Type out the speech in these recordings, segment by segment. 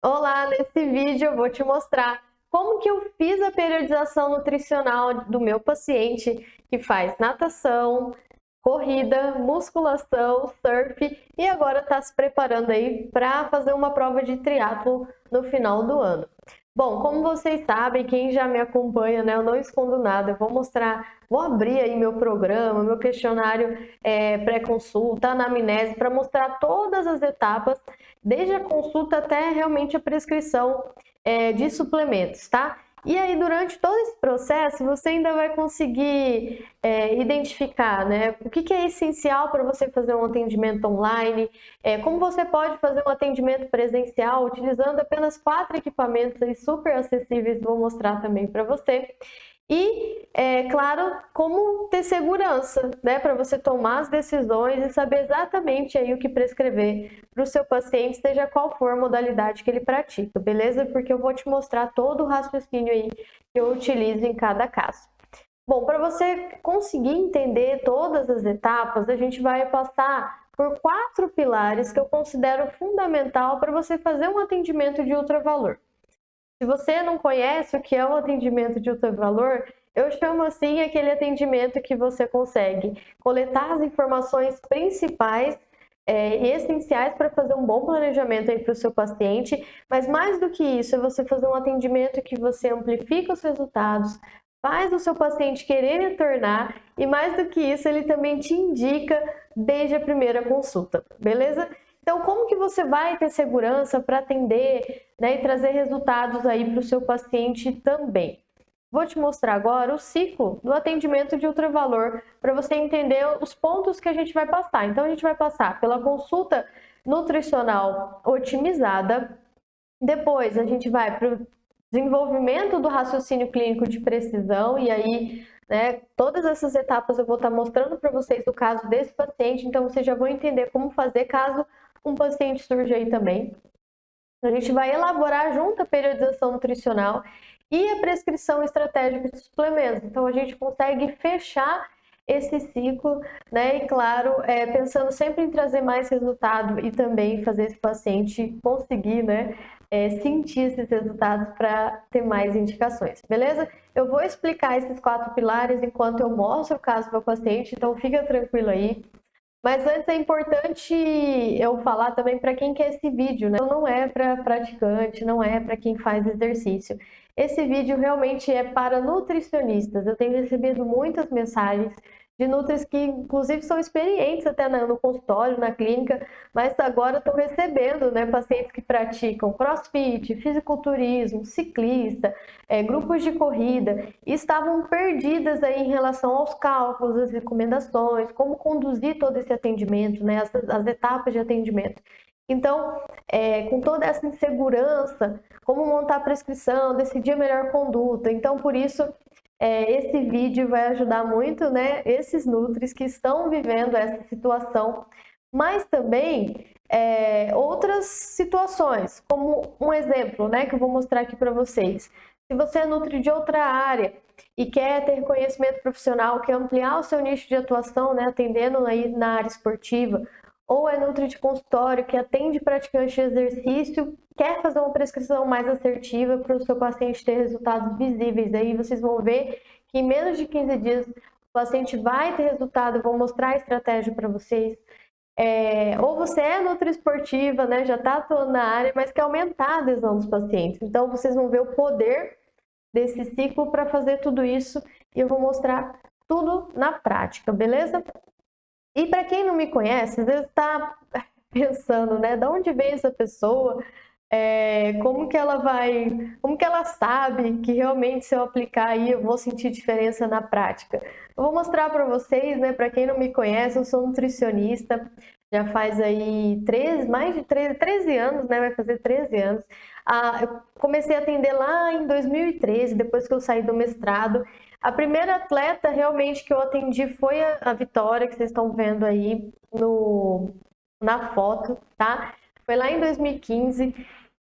Olá, nesse vídeo eu vou te mostrar como que eu fiz a periodização nutricional do meu paciente que faz natação, corrida, musculação, surf e agora está se preparando aí para fazer uma prova de triatlo no final do ano. Bom, como vocês sabem, quem já me acompanha, né, eu não escondo nada, eu vou mostrar, vou abrir aí meu programa, meu questionário pré-consulta, anamnese, para mostrar todas as etapas, desde a consulta até realmente a prescrição de suplementos, tá? E aí, durante todo esse processo, você ainda vai conseguir identificar, né, o que é essencial para você fazer um atendimento online, como você pode fazer um atendimento presencial utilizando apenas 4 equipamentos aí super acessíveis, vou mostrar também para você. E, claro, como ter segurança, né, para você tomar as decisões e saber exatamente aí o que prescrever para o seu paciente, seja qual for a modalidade que ele pratica, beleza? Porque eu vou te mostrar todo o raciocínio aí que eu utilizo em cada caso. Bom, para você conseguir entender todas as etapas, a gente vai passar por 4 pilares que eu considero fundamental para você fazer um atendimento de ultravalor. Se você não conhece o que é o atendimento de ultravalor, eu chamo assim aquele atendimento que você consegue coletar as informações principais e essenciais para fazer um bom planejamento aí para o seu paciente, mas mais do que isso, é você fazer um atendimento que você amplifica os resultados, faz o seu paciente querer retornar e mais do que isso, ele também te indica desde a primeira consulta, beleza? Então, como que você vai ter segurança para atender, né, e trazer resultados aí para o seu paciente também? Vou te mostrar agora o ciclo do atendimento de ultravalor para você entender os pontos que a gente vai passar. Então, a gente vai passar pela consulta nutricional otimizada, depois a gente vai para o desenvolvimento do raciocínio clínico de precisão e aí, né, todas essas etapas eu vou estar mostrando para vocês o caso desse paciente, então vocês já vão entender como fazer caso um paciente surge aí também. A gente vai elaborar junto a periodização nutricional e a prescrição estratégica de suplementos. Então, a gente consegue fechar esse ciclo, né? E claro, pensando sempre em trazer mais resultado e também fazer esse paciente conseguir, né, sentir esses resultados para ter mais indicações, beleza? Eu vou explicar esses 4 pilares enquanto eu mostro o caso do meu paciente, então fica tranquilo aí. Mas antes é importante eu falar também para quem quer esse vídeo, né? Não é para praticante, não é para quem faz exercício. Esse vídeo realmente é para nutricionistas. Eu tenho recebido muitas mensagens de nutris que, inclusive, são experientes até no consultório, na clínica, mas agora estão recebendo, né, pacientes que praticam crossfit, fisiculturismo, ciclista, grupos de corrida, e estavam perdidas aí em relação aos cálculos, as recomendações, como conduzir todo esse atendimento, né, as etapas de atendimento. Então, com toda essa insegurança, como montar a prescrição, decidir a melhor conduta. Então, por isso, esse vídeo vai ajudar muito, né, esses nutris que estão vivendo essa situação, mas também outras situações, como um exemplo, né, que eu vou mostrar aqui para vocês. Se você é nutri de outra área e quer ter conhecimento profissional, quer ampliar o seu nicho de atuação, né, atendendo aí na área esportiva, ou é nutri de consultório que atende praticantes de exercício, quer fazer uma prescrição mais assertiva para o seu paciente ter resultados visíveis. Aí vocês vão ver que em menos de 15 dias o paciente vai ter resultado, eu vou mostrar a estratégia para vocês. Ou você é nutri esportiva, né, já está atuando na área, mas quer aumentar a adesão dos pacientes. Então vocês vão ver o poder desse ciclo para fazer tudo isso e eu vou mostrar tudo na prática, beleza? E para quem não me conhece, às vezes está pensando, né, de onde vem essa pessoa, como que ela sabe que realmente se eu aplicar aí eu vou sentir diferença na prática. Eu vou mostrar para vocês, né, para quem não me conhece, eu sou nutricionista, já faz aí mais de 13 anos, né, vai fazer 13 anos. Eu comecei a atender lá em 2013, depois que eu saí do mestrado. A primeira atleta realmente que eu atendi foi a Vitória, que vocês estão vendo aí na foto, tá? Foi lá em 2015.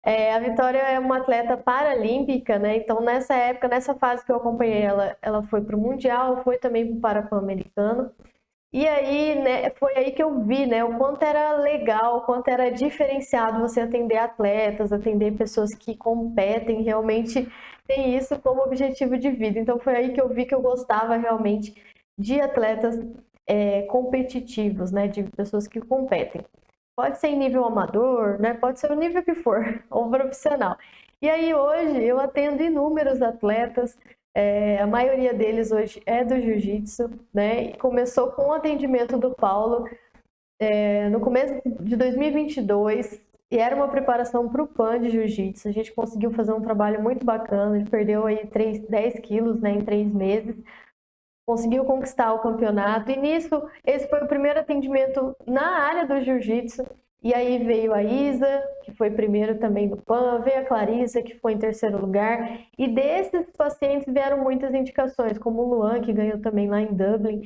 A Vitória é uma atleta paralímpica, né? Então, nessa época, nessa fase que eu acompanhei ela, ela foi para o Mundial, foi também para o Pan-Americano. E aí, né, foi aí que eu vi, né, o quanto era legal, o quanto era diferenciado você atender atletas, atender pessoas que competem, realmente tem isso como objetivo de vida. Então foi aí que eu vi que eu gostava realmente de atletas competitivos, né, de pessoas que competem. Pode ser em nível amador, né, pode ser o nível que for, ou profissional. E aí hoje eu atendo inúmeros atletas, a maioria deles hoje é do jiu-jitsu, né? E começou com o atendimento do Paulo no começo de 2022 e era uma preparação para o PAN de jiu-jitsu. A gente conseguiu fazer um trabalho muito bacana, ele perdeu aí 10 quilos, né, em 3 meses, conseguiu conquistar o campeonato e nisso esse foi o primeiro atendimento na área do jiu-jitsu. E aí veio a Isa, que foi primeiro também no PAN, veio a Clarissa, que foi em terceiro lugar. E desses pacientes vieram muitas indicações, como o Luan, que ganhou também lá em Dublin.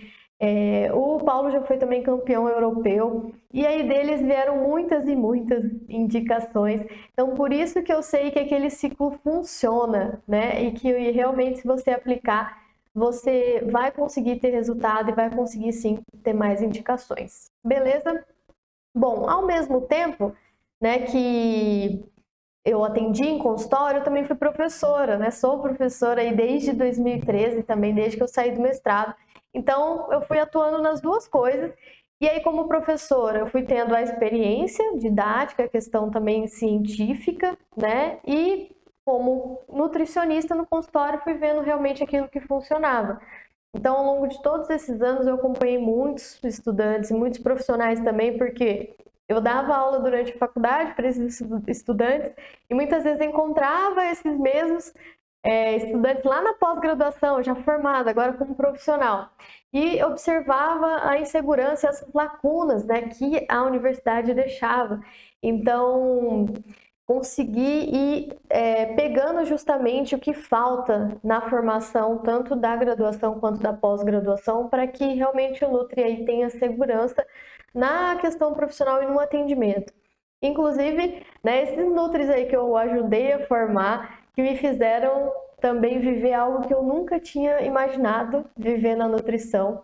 O Paulo já foi também campeão europeu. E aí deles vieram muitas e muitas indicações. Então, por isso que eu sei que aquele ciclo funciona, né? E que realmente, se você aplicar, você vai conseguir ter resultado e vai conseguir sim ter mais indicações. Beleza? Bom, ao mesmo tempo, né, que eu atendi em consultório, eu também fui professora, né? Sou professora aí desde 2013, também desde que eu saí do mestrado. Então, eu fui atuando nas duas coisas. E aí, como professora, eu fui tendo a experiência didática, a questão também científica, né? E como nutricionista no consultório, fui vendo realmente aquilo que funcionava. Então, ao longo de todos esses anos, eu acompanhei muitos estudantes, muitos profissionais também, porque eu dava aula durante a faculdade para esses estudantes e muitas vezes encontrava esses mesmos estudantes lá na pós-graduação, já formada, agora como profissional, e observava a insegurança, essas lacunas, né, que a universidade deixava. Então, conseguir ir pegando justamente o que falta na formação, tanto da graduação quanto da pós-graduação, para que realmente o Nutri aí tenha segurança na questão profissional e no atendimento. Inclusive, né, esses Nutris aí que eu ajudei a formar, que me fizeram também viver algo que eu nunca tinha imaginado viver na nutrição,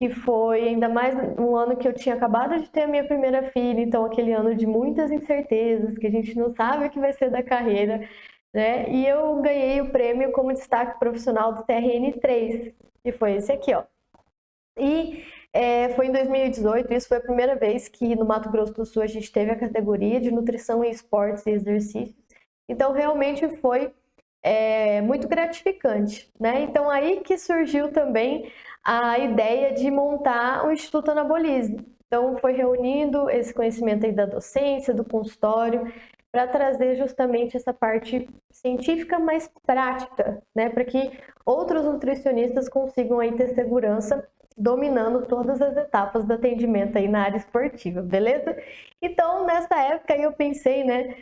que foi ainda mais um ano que eu tinha acabado de ter a minha primeira filha, então aquele ano de muitas incertezas, que a gente não sabe o que vai ser da carreira, né? E eu ganhei o prêmio como destaque profissional do TRN3, que foi esse aqui, ó. E foi em 2018, isso foi a primeira vez que no Mato Grosso do Sul a gente teve a categoria de nutrição em esportes e exercícios. Então realmente foi muito gratificante, né? Então aí que surgiu também a ideia de montar o Instituto Anabolise. Então foi reunindo esse conhecimento aí da docência, do consultório, para trazer justamente essa parte científica mais prática, né? Para que outros nutricionistas consigam aí ter segurança dominando todas as etapas do atendimento aí na área esportiva, beleza? Então, nessa época eu pensei, né?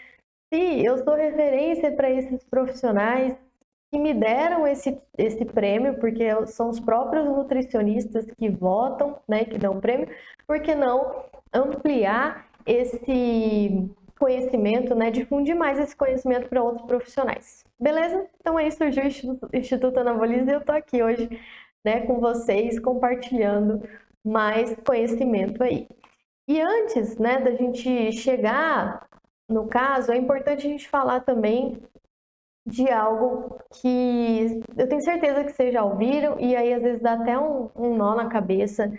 Se eu sou referência para esses profissionais que me deram esse prêmio, porque são os próprios nutricionistas que votam, né, que dão o prêmio, por que não ampliar esse conhecimento, né, difundir mais esse conhecimento para outros profissionais. Beleza? Então aí surgiu o Instituto Anabolise e eu tô aqui hoje, né, com vocês, compartilhando mais conhecimento aí. E antes, né, da gente chegar no caso, é importante a gente falar também de algo que eu tenho certeza que vocês já ouviram e aí às vezes dá até um nó na cabeça,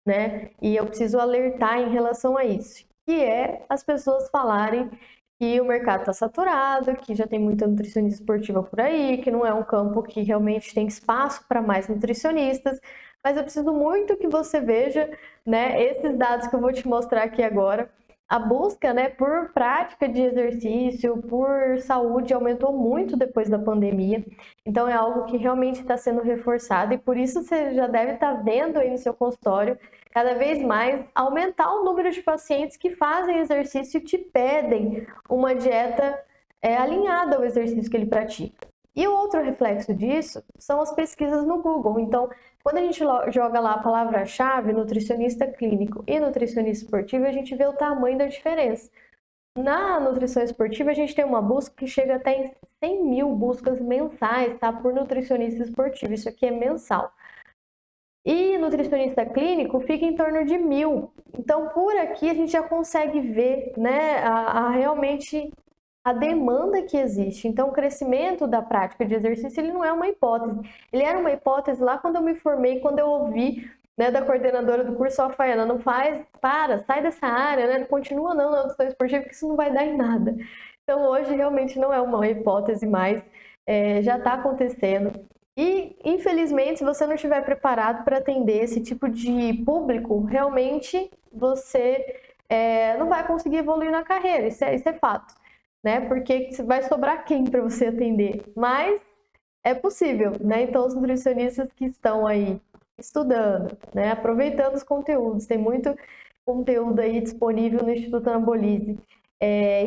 né? E eu preciso alertar em relação a isso, que é as pessoas falarem que o mercado está saturado, que já tem muita nutricionista esportiva por aí, que não é um campo que realmente tem espaço para mais nutricionistas, mas eu preciso muito que você veja, né, esses dados que eu vou te mostrar aqui agora. A busca, né, por prática de exercício, por saúde, aumentou muito depois da pandemia. Então, é algo que realmente está sendo reforçado e por isso você já deve estar vendo aí no seu consultório cada vez mais aumentar o número de pacientes que fazem exercício e te pedem uma dieta alinhada ao exercício que ele pratica. E o outro reflexo disso são as pesquisas no Google. Então, quando a gente joga lá a palavra-chave, nutricionista clínico e nutricionista esportivo, a gente vê o tamanho da diferença. Na nutrição esportiva, a gente tem uma busca que chega até em 100 mil buscas mensais, tá? Por nutricionista esportivo. Isso aqui é mensal. E nutricionista clínico fica em torno de 1.000. Então, por aqui a gente já consegue ver, né, realmente a demanda que existe. Então, o crescimento da prática de exercício, ele não é uma hipótese. Ele era uma hipótese lá quando eu me formei, quando eu ouvi, né, da coordenadora do curso, Faiana, não faz, sai dessa área, né, não continua não na nutrição esportiva, porque isso não vai dar em nada. Então, hoje realmente não é uma hipótese mais, já está acontecendo. E, infelizmente, se você não estiver preparado para atender esse tipo de público, realmente você não vai conseguir evoluir na carreira, isso é fato, né? Porque vai sobrar quem para você atender? Mas é possível, né? Então, os nutricionistas que estão aí estudando, né? Aproveitando os conteúdos, tem muito conteúdo aí disponível no Instituto Anabolize.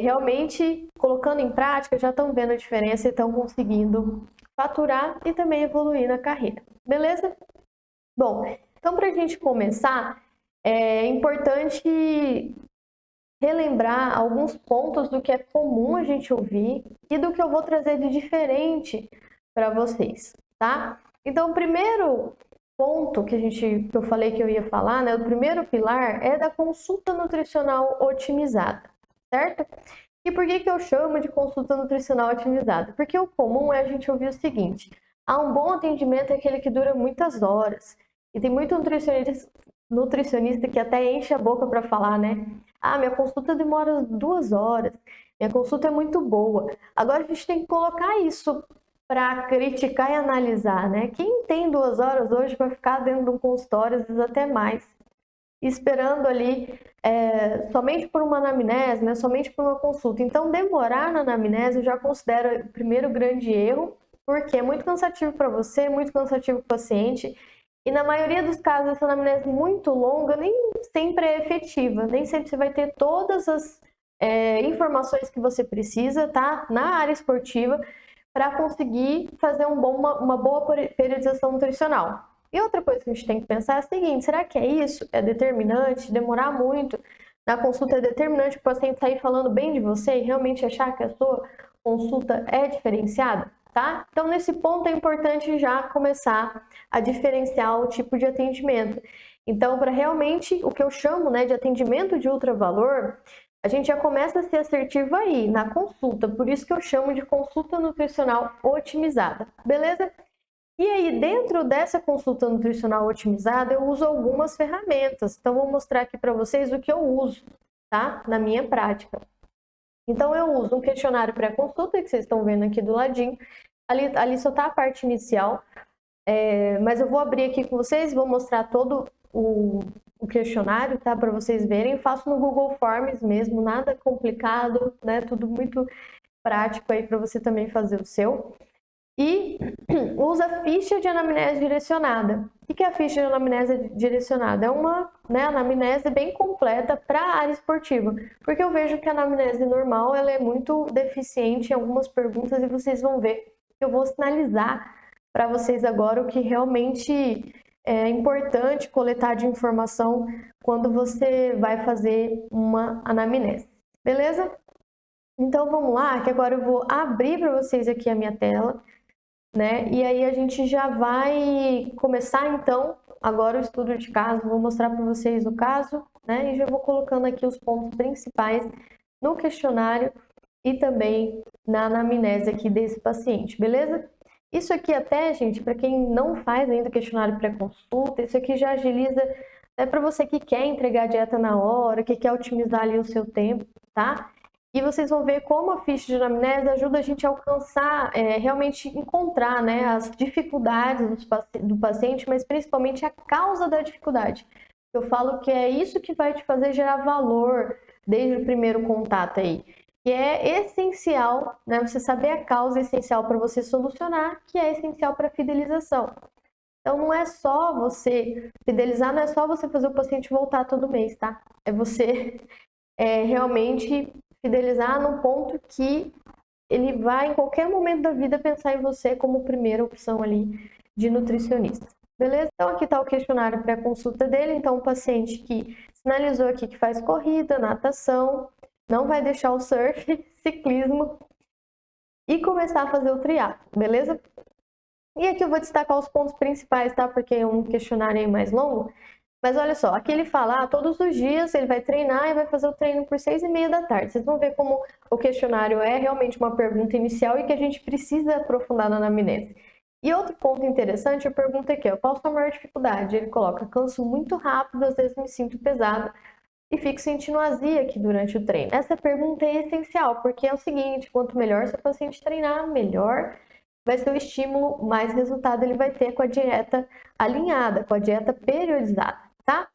Realmente, colocando em prática, já estão vendo a diferença e estão conseguindo faturar e também evoluir na carreira, beleza? Bom, então para a gente começar, é importante relembrar alguns pontos do que é comum a gente ouvir e do que eu vou trazer de diferente para vocês, tá? Então, o primeiro ponto que eu falei que eu ia falar, né? O primeiro pilar é da consulta nutricional otimizada, certo? E por que eu chamo de consulta nutricional otimizada? Porque o comum é a gente ouvir o seguinte: um bom atendimento é aquele que dura muitas horas. E tem muito nutricionista que até enche a boca para falar, né? Minha consulta demora 2 horas, minha consulta é muito boa. Agora a gente tem que colocar isso para criticar e analisar, né? Quem tem 2 horas hoje vai ficar dentro de um consultório, às vezes até mais, esperando ali somente por uma anamnese, né? Somente por uma consulta. Então, demorar na anamnese eu já considero o primeiro grande erro, porque é muito cansativo para você, muito cansativo para o paciente. E na maioria dos casos, essa anamnese muito longa nem sempre é efetiva, nem sempre você vai ter todas as informações que você precisa, tá? Na área esportiva, para conseguir fazer uma boa periodização nutricional. E outra coisa que a gente tem que pensar é a seguinte: será que é isso? É determinante? Demorar muito na consulta é determinante para o paciente sair falando bem de você e realmente achar que a sua consulta é diferenciada? Tá? Então, nesse ponto é importante já começar a diferenciar o tipo de atendimento. Então, para realmente o que eu chamo, né, de atendimento de ultravalor, a gente já começa a ser assertivo aí, na consulta. Por isso que eu chamo de consulta nutricional otimizada, beleza? E aí, dentro dessa consulta nutricional otimizada, eu uso algumas ferramentas. Então, vou mostrar aqui para vocês o que eu uso, tá? Na minha prática. Então, eu uso um questionário pré-consulta, que vocês estão vendo aqui do ladinho. Ali só está a parte inicial, mas eu vou abrir aqui com vocês, vou mostrar todo o questionário, tá? Para vocês verem. Eu faço no Google Forms mesmo, nada complicado, né? Tudo muito prático aí para você também fazer o seu. E usa ficha de anamnese direcionada. O que é a ficha de anamnese direcionada? É uma anamnese bem completa para a área esportiva, porque eu vejo que a anamnese normal ela é muito deficiente em algumas perguntas e vocês vão ver que eu vou sinalizar para vocês agora o que realmente é importante coletar de informação quando você vai fazer uma anamnese. Beleza? Então vamos lá, que agora eu vou abrir para vocês aqui a minha tela. Né? E aí a gente já vai começar então agora o estudo de caso, vou mostrar para vocês o caso, né? E já vou colocando aqui os pontos principais no questionário e também na anamnese aqui desse paciente, beleza? Isso aqui até, gente, para quem não faz ainda o questionário pré-consulta, isso aqui já agiliza para você que quer entregar a dieta na hora, que quer otimizar ali o seu tempo, tá? E vocês vão ver como a ficha de anamnese ajuda a gente a alcançar, realmente encontrar, né, as dificuldades do paciente, mas principalmente a causa da dificuldade. Eu falo que é isso que vai te fazer gerar valor desde o primeiro contato aí. Que é essencial, né, você saber a causa essencial para você solucionar, que é essencial para a fidelização. Então, não é só você fidelizar, não é só você fazer o paciente voltar todo mês, tá? É você realmente fidelizar no ponto que ele vai, em qualquer momento da vida, pensar em você como primeira opção ali de nutricionista. Beleza? Então, aqui está o questionário pré-consulta dele. Então, o paciente que sinalizou aqui que faz corrida, natação, não vai deixar o surf, ciclismo e começar a fazer o triatlo, beleza? E aqui eu vou destacar os pontos principais, tá? Porque é um questionário aí mais longo. Mas olha só, aqui ele fala, todos os dias ele vai treinar e vai fazer o treino por 6h30 da tarde. Vocês vão ver como o questionário é realmente uma pergunta inicial e que a gente precisa aprofundar na anamnese. E outro ponto interessante, a pergunta aqui, qual a sua maior dificuldade? Ele coloca, canso muito rápido, às vezes me sinto pesado e fico sentindo azia aqui durante o treino. Essa pergunta é essencial, porque é o seguinte, quanto melhor seu paciente treinar, melhor vai ser o estímulo, mais resultado ele vai ter com a dieta alinhada, com a dieta periodizada, tá?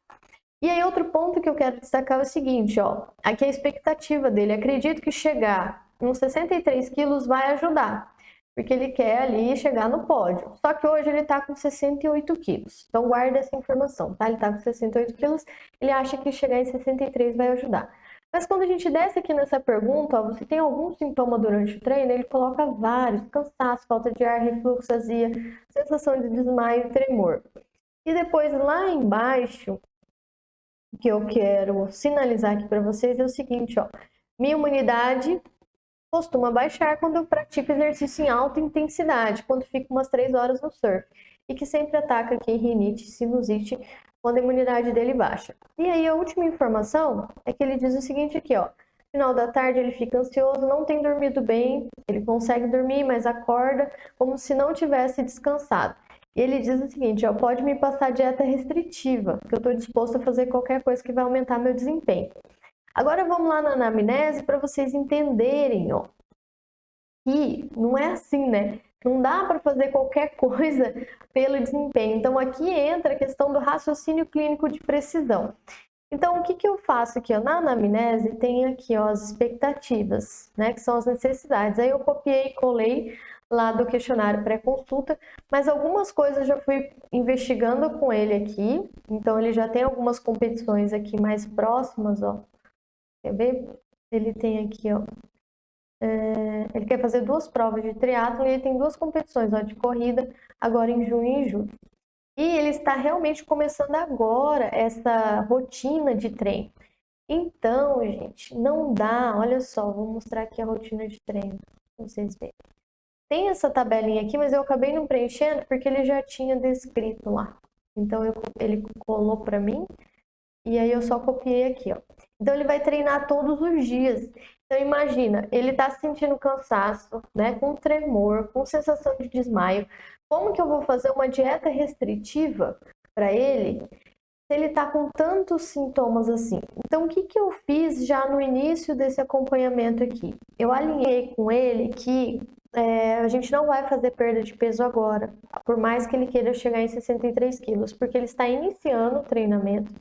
E aí outro ponto que eu quero destacar é o seguinte, aqui é a expectativa dele. Acredito que chegar uns 63 quilos vai ajudar, porque ele quer ali chegar no pódio. Só que hoje ele tá com 68 quilos, então guarda essa informação, tá? Ele tá com 68 quilos, ele acha que chegar em 63 vai ajudar. Mas quando a gente desce aqui nessa pergunta, você tem algum sintoma durante o treino? Ele coloca vários, cansaço, falta de ar, refluxo, azia, sensação de desmaio e tremor. E depois lá embaixo, que eu quero sinalizar aqui para vocês é o seguinte, minha imunidade costuma baixar quando eu pratico exercício em alta intensidade, quando fico umas 3 horas no surf, e que sempre ataca aqui rinite, sinusite, quando a imunidade dele baixa. E aí a última informação é que ele diz o seguinte aqui, no final da tarde ele fica ansioso, não tem dormido bem, ele consegue dormir, mas acorda como se não tivesse descansado. E ele diz o seguinte, pode me passar dieta restritiva, que eu estou disposto a fazer qualquer coisa que vai aumentar meu desempenho. Agora vamos lá na anamnese para vocês entenderem, que não é assim, né? Não dá para fazer qualquer coisa pelo desempenho. Então aqui entra a questão do raciocínio clínico de precisão. Então o que eu faço aqui, na anamnese tem aqui, as expectativas, né? Que são as necessidades. Aí eu copiei e colei lá do questionário pré-consulta, mas algumas coisas já fui investigando com ele aqui. Então ele já tem algumas competições aqui mais próximas, Quer ver? Ele tem aqui, ele quer fazer 2 provas de triatlo e ele tem 2 competições, de corrida, agora em junho e julho. E ele está realmente começando agora essa rotina de treino. Então, gente, não dá, olha só, vou mostrar aqui a rotina de treino, pra vocês verem. Tem essa tabelinha aqui, mas eu acabei não preenchendo porque ele já tinha descrito lá. Então, ele colou para mim e aí eu só copiei aqui, Então, ele vai treinar todos os dias. Então, imagina, ele tá sentindo cansaço, né? Com tremor, com sensação de desmaio. Como que eu vou fazer uma dieta restritiva para ele se ele tá com tantos sintomas assim? Então, o que eu fiz já no início desse acompanhamento aqui? Eu alinhei com ele que a gente não vai fazer perda de peso agora, por mais que ele queira chegar em 63 quilos, porque ele está iniciando o treinamento.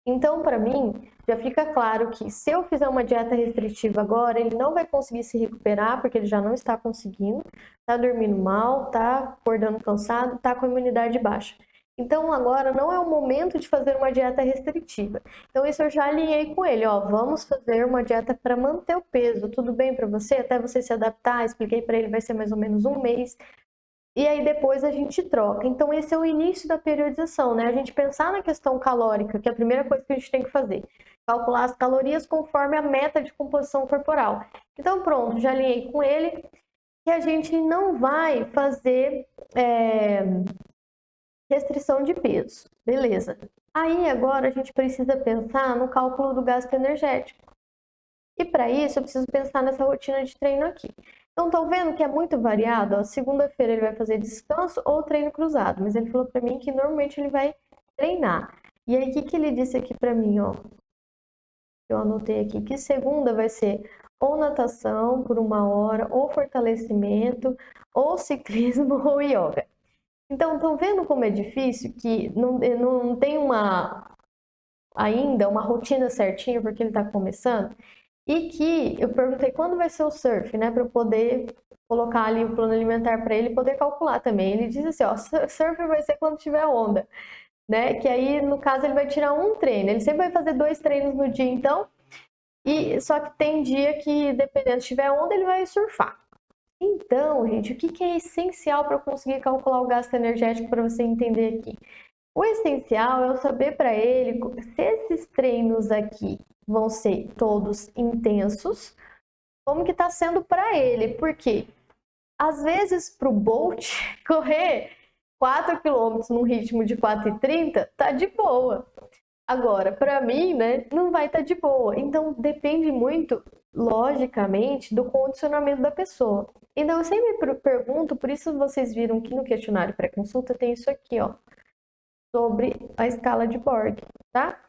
Então, para mim, já fica claro que se eu fizer uma dieta restritiva agora, ele não vai conseguir se recuperar, porque ele já não está conseguindo, está dormindo mal, está acordando cansado, está com a imunidade baixa. Então, agora não é o momento de fazer uma dieta restritiva. Então, isso eu já alinhei com ele, vamos fazer uma dieta para manter o peso, tudo bem para você? Até você se adaptar, expliquei para ele, vai ser mais ou menos 1 mês. E aí depois a gente troca. Então esse é o início da periodização, né? A gente pensar na questão calórica, que é a primeira coisa que a gente tem que fazer. Calcular as calorias conforme a meta de composição corporal. Então pronto, já alinhei com ele que a gente não vai fazer restrição de peso. Beleza. Aí agora a gente precisa pensar no cálculo do gasto energético. E para isso eu preciso pensar nessa rotina de treino aqui. Então, estão vendo que é muito variado? Segunda-feira ele vai fazer descanso ou treino cruzado, mas ele falou para mim que normalmente ele vai treinar. E aí, o que ele disse aqui para mim, Eu anotei aqui que segunda vai ser ou natação por 1 hora, ou fortalecimento, ou ciclismo, ou yoga. Então, estão vendo como é difícil que não tem ainda uma rotina certinha, porque ele está começando? E que eu perguntei quando vai ser o surf, né? Para eu poder colocar ali o plano alimentar para ele poder calcular também. Ele diz assim, surf vai ser quando tiver onda, né? Que aí, no caso, ele vai tirar um treino. Ele sempre vai fazer 2 treinos no dia, então. E só que tem dia que, dependendo se tiver onda, ele vai surfar. Então, gente, o que é essencial para eu conseguir calcular o gasto energético para você entender aqui? O essencial é eu saber para ele se esses treinos aqui vão ser todos intensos, como que está sendo para ele, porque às vezes para o Bolt correr 4 quilômetros num ritmo de 4,30, tá de boa. Agora, para mim, né, não vai estar de boa. Então, depende muito, logicamente, do condicionamento da pessoa. Então, eu sempre pergunto, por isso vocês viram que no questionário pré-consulta tem isso aqui, ó, sobre a escala de Borg, tá?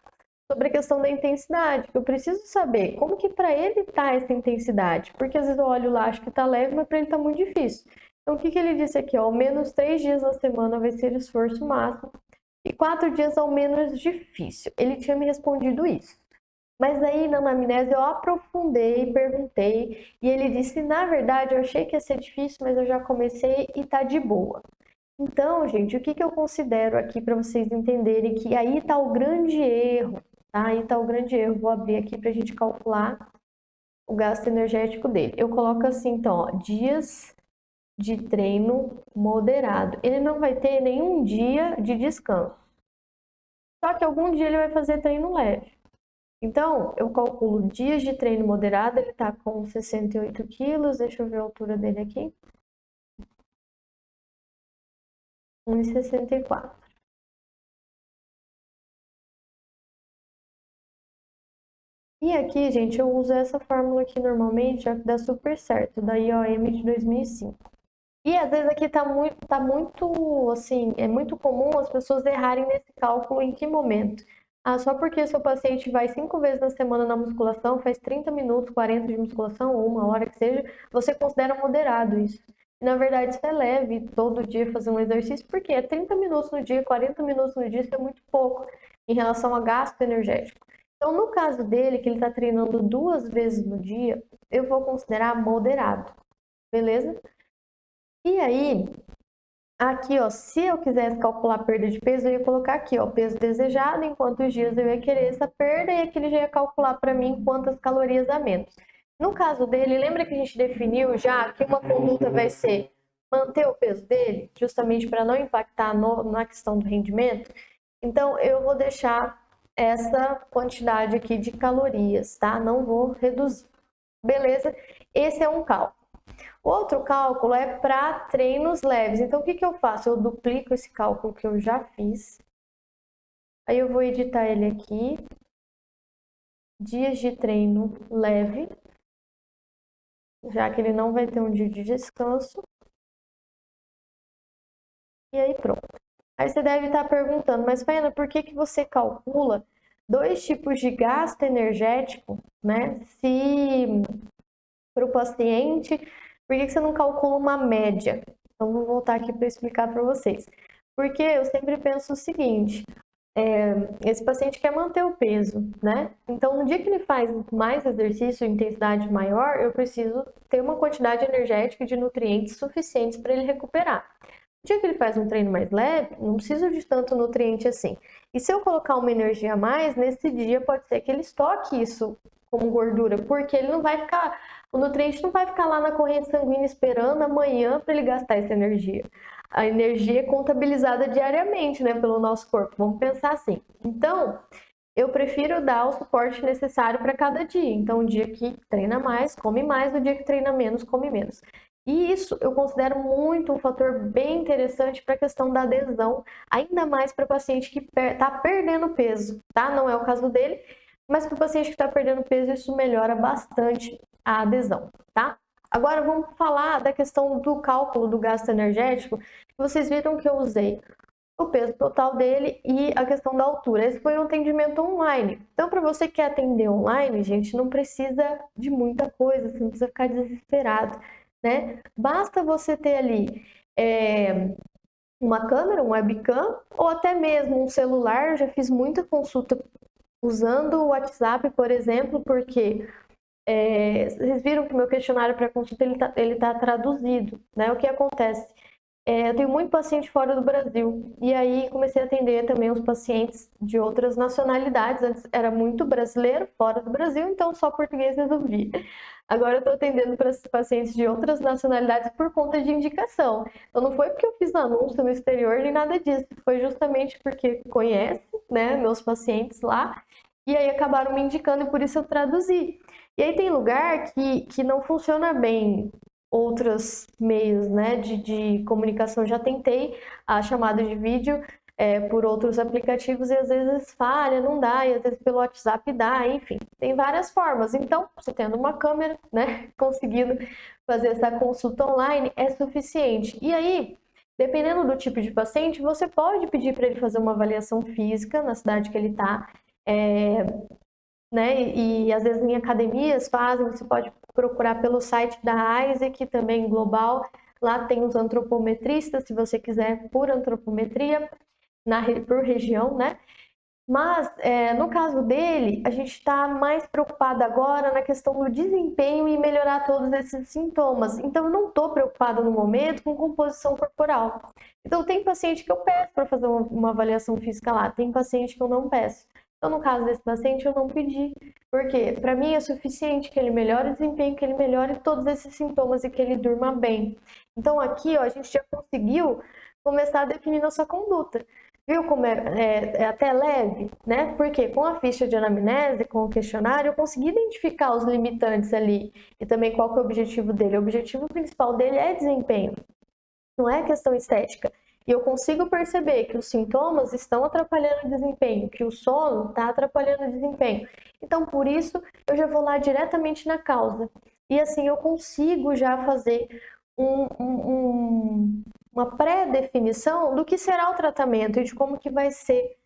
Sobre a questão da intensidade. Eu preciso saber como que para ele tá essa intensidade, porque às vezes eu olho lá, acho que tá leve, mas para ele tá muito difícil. Então, o que ele disse aqui, ó, ao menos 3 dias na semana vai ser esforço máximo e 4 dias ao menos difícil. Ele tinha me respondido isso. Mas aí na anamnese eu aprofundei, perguntei, e ele disse, na verdade, eu achei que ia ser difícil, mas eu já comecei e tá de boa. Então, gente, o que eu considero aqui para vocês entenderem que aí tá o grande erro, tá? Aí tá o grande erro. Vou abrir aqui pra gente calcular o gasto energético dele. Eu coloco assim, então, ó, dias de treino moderado. Ele não vai ter nenhum dia de descanso. Só que algum dia ele vai fazer treino leve. Então, eu calculo dias de treino moderado, ele tá com 68 quilos, deixa eu ver a altura dele aqui. 1,64. E aqui, gente, eu uso essa fórmula aqui normalmente, já que dá super certo, da IOM de 2005. E às vezes aqui tá muito, assim, é muito comum as pessoas errarem nesse cálculo em que momento? Ah, só porque seu paciente vai 5 vezes na semana na musculação, faz 30 minutos, 40 de musculação, ou 1 hora que seja, você considera moderado isso. E, na verdade, isso é leve, todo dia fazer um exercício, porque é 30 minutos no dia, 40 minutos no dia, isso é muito pouco em relação a gasto energético. Então, no caso dele, que ele está treinando 2 vezes no dia, eu vou considerar moderado, beleza? E aí, aqui, ó, se eu quisesse calcular a perda de peso, eu ia colocar aqui, ó, peso desejado, em quantos dias eu ia querer essa perda, e aqui ele já ia calcular para mim quantas calorias a menos. No caso dele, lembra que a gente definiu já que uma conduta vai ser manter o peso dele, justamente para não impactar na questão do rendimento? Então, eu vou deixar essa quantidade aqui de calorias, tá? Não vou reduzir. Beleza? Esse é um cálculo. Outro cálculo é para treinos leves. Então, o que eu faço? Eu duplico esse cálculo que eu já fiz. Aí eu vou editar ele aqui. Dias de treino leve. Já que ele não vai ter um dia de descanso. E aí pronto. Aí você deve estar perguntando, mas Faiana, por que você calcula 2 tipos de gasto energético, né? Se para o paciente, por que você não calcula uma média? Então, vou voltar aqui para explicar para vocês. Porque eu sempre penso o seguinte, esse paciente quer manter o peso, né? Então, no dia que ele faz mais exercício, intensidade maior, eu preciso ter uma quantidade energética de nutrientes suficientes para ele recuperar. No dia que ele faz um treino mais leve, não preciso de tanto nutriente assim. E se eu colocar uma energia a mais, nesse dia pode ser que ele estoque isso como gordura, porque ele não vai ficar, o nutriente não vai ficar lá na corrente sanguínea esperando amanhã para ele gastar essa energia. A energia é contabilizada diariamente, né, pelo nosso corpo. Vamos pensar assim. Então, eu prefiro dar o suporte necessário para cada dia. Então, o dia que treina mais, come mais, o dia que treina menos, come menos. E isso eu considero muito um fator bem interessante para a questão da adesão, ainda mais para o paciente que está perdendo peso, tá? Não é o caso dele, mas para o paciente que está perdendo peso, isso melhora bastante a adesão, tá? Agora vamos falar da questão do cálculo do gasto energético. Vocês viram que eu usei o peso total dele e a questão da altura. Esse foi um atendimento online. Então, para você que quer atender online, gente, não precisa de muita coisa, você não precisa ficar desesperado, né? Basta você ter ali uma câmera, um webcam, ou até mesmo um celular. Eu já fiz muita consulta usando o WhatsApp, por exemplo, porque vocês viram que o meu questionário para consulta ele tá traduzido, né? O que acontece? Eu tenho muito paciente fora do Brasil, e aí comecei a atender também os pacientes de outras nacionalidades. Antes era muito brasileiro fora do Brasil, então só português resolvia. Agora eu estou atendendo para pacientes de outras nacionalidades por conta de indicação. Então não foi porque eu fiz anúncio no exterior nem nada disso, foi justamente porque conhece, né, meus pacientes lá, e aí acabaram me indicando e por isso eu traduzi. E aí tem lugar que não funciona bem outros meios, né, de comunicação. Já tentei a chamada de vídeo por outros aplicativos e às vezes falha, não dá, e às vezes pelo WhatsApp dá, enfim, tem várias formas. Então, você tendo uma câmera, né, conseguindo fazer essa consulta online é suficiente. E aí, dependendo do tipo de paciente, você pode pedir para ele fazer uma avaliação física na cidade que ele está, né? E às vezes em academias fazem, você pode procurar pelo site da ISEC, também global. Lá tem os antropometristas, se você quiser, por antropometria, por região, né? Mas, no caso dele, a gente está mais preocupada agora na questão do desempenho e melhorar todos esses sintomas. Então, eu não estou preocupada no momento com composição corporal. Então, tem paciente que eu peço para fazer uma avaliação física lá, tem paciente que eu não peço. Então, no caso desse paciente, eu não pedi. Porque, para mim, é suficiente que ele melhore o desempenho, que ele melhore todos esses sintomas e que ele durma bem. Então, aqui, ó, a gente já conseguiu começar a definir nossa conduta. Viu como é até leve, né? Porque com a ficha de anamnese, com o questionário, eu consegui identificar os limitantes ali e também qual que é o objetivo dele. O objetivo principal dele é desempenho, não é questão estética. E eu consigo perceber que os sintomas estão atrapalhando o desempenho, que o sono está atrapalhando o desempenho. Então, por isso, eu já vou lá diretamente na causa. E assim, eu consigo já fazer uma pré-definição do que será o tratamento e de como que vai ser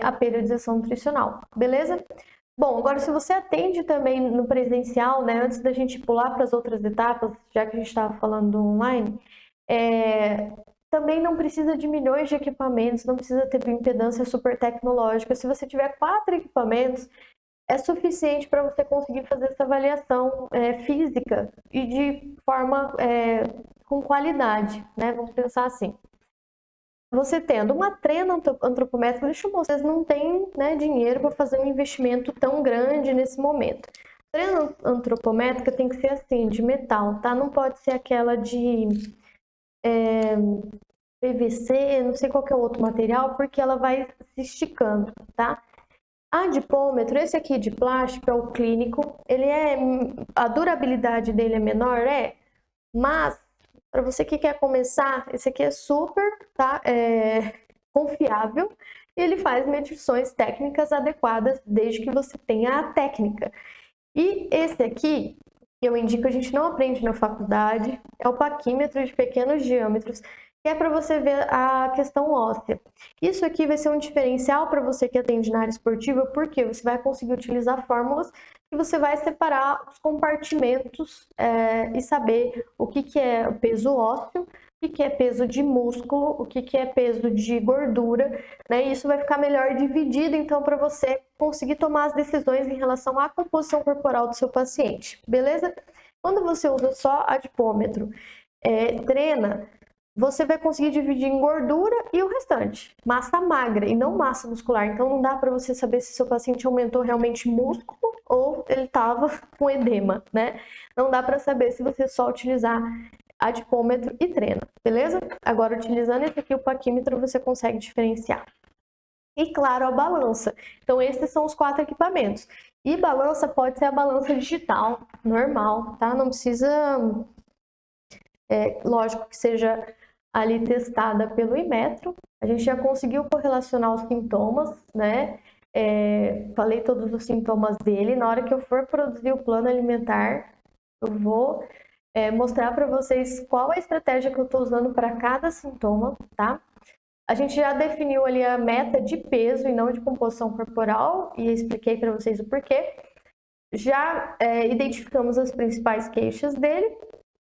a periodização nutricional, beleza? Bom, agora se você atende também no presencial, né, antes da gente pular para as outras etapas, já que a gente estava falando do online, também não precisa de milhões de equipamentos, não precisa ter impedância super tecnológica. Se você tiver 4 equipamentos, é suficiente para você conseguir fazer essa avaliação física e de forma com qualidade, né? Vamos pensar assim. Você tendo uma trena antropométrica, deixa eu mostrar, vocês não têm, né, dinheiro para fazer um investimento tão grande nesse momento. Trena antropométrica tem que ser assim, de metal, tá? Não pode ser aquela de PVC, não sei qual que é o outro material, porque ela vai se esticando, tá? Adipômetro, esse aqui de plástico é o clínico, a durabilidade dele é menor, mas para você que quer começar, esse aqui é super, tá? Confiável e ele faz medições técnicas adequadas desde que você tenha a técnica. E esse aqui, que eu indico, a gente não aprende na faculdade, é o paquímetro de pequenos diâmetros, que é para você ver a questão óssea. Isso aqui vai ser um diferencial para você que atende na área esportiva, porque você vai conseguir utilizar fórmulas e você vai separar os compartimentos e saber o que é o peso ósseo, o que é peso de músculo, o que é peso de gordura, né? E isso vai ficar melhor dividido, então, para você conseguir tomar as decisões em relação à composição corporal do seu paciente, beleza? Quando você usa só adipômetro, treina, você vai conseguir dividir em gordura e o restante, massa magra e não massa muscular. Então não dá para você saber se seu paciente aumentou realmente músculo ou ele estava com edema, né? Não dá para saber se você só utilizar adipômetro e treina, beleza? Agora, utilizando esse aqui, o paquímetro, você consegue diferenciar. E claro, a balança. Então esses são os 4 equipamentos. E balança pode ser a balança digital, normal, tá? Não precisa, lógico que seja ali testada pelo Inmetro. A gente já conseguiu correlacionar os sintomas, né? Falei todos os sintomas dele. Na hora que eu for produzir o plano alimentar, eu vou mostrar para vocês qual a estratégia que eu estou usando para cada sintoma, tá? A gente já definiu ali a meta de peso e não de composição corporal e expliquei para vocês o porquê. Já identificamos as principais queixas dele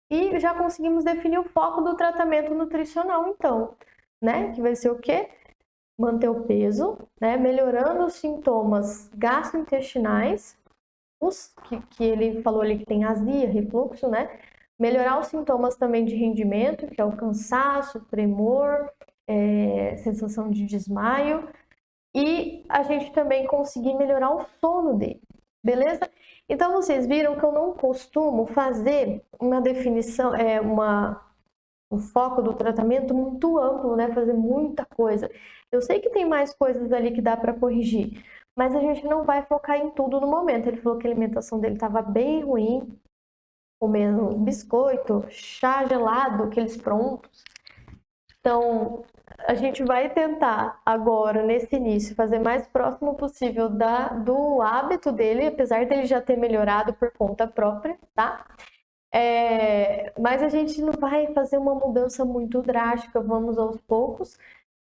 e já conseguimos definir o foco do tratamento nutricional, então, né? Que vai ser o quê? Manter o peso, né? Melhorando os sintomas gastrointestinais, que ele falou ali que tem azia, refluxo, né? Melhorar os sintomas também de rendimento, que é o cansaço, tremor, sensação de desmaio. E a gente também conseguir melhorar o sono dele, beleza? Então, vocês viram que eu não costumo fazer uma definição, um foco do tratamento muito amplo, né? Fazer muita coisa. Eu sei que tem mais coisas ali que dá para corrigir, mas a gente não vai focar em tudo no momento. Ele falou que a alimentação dele estava bem ruim, comendo biscoito, chá gelado, aqueles prontos. Então, a gente vai tentar agora, nesse início, fazer mais próximo possível do hábito dele, apesar dele já ter melhorado por conta própria, tá? Mas a gente não vai fazer uma mudança muito drástica, vamos aos poucos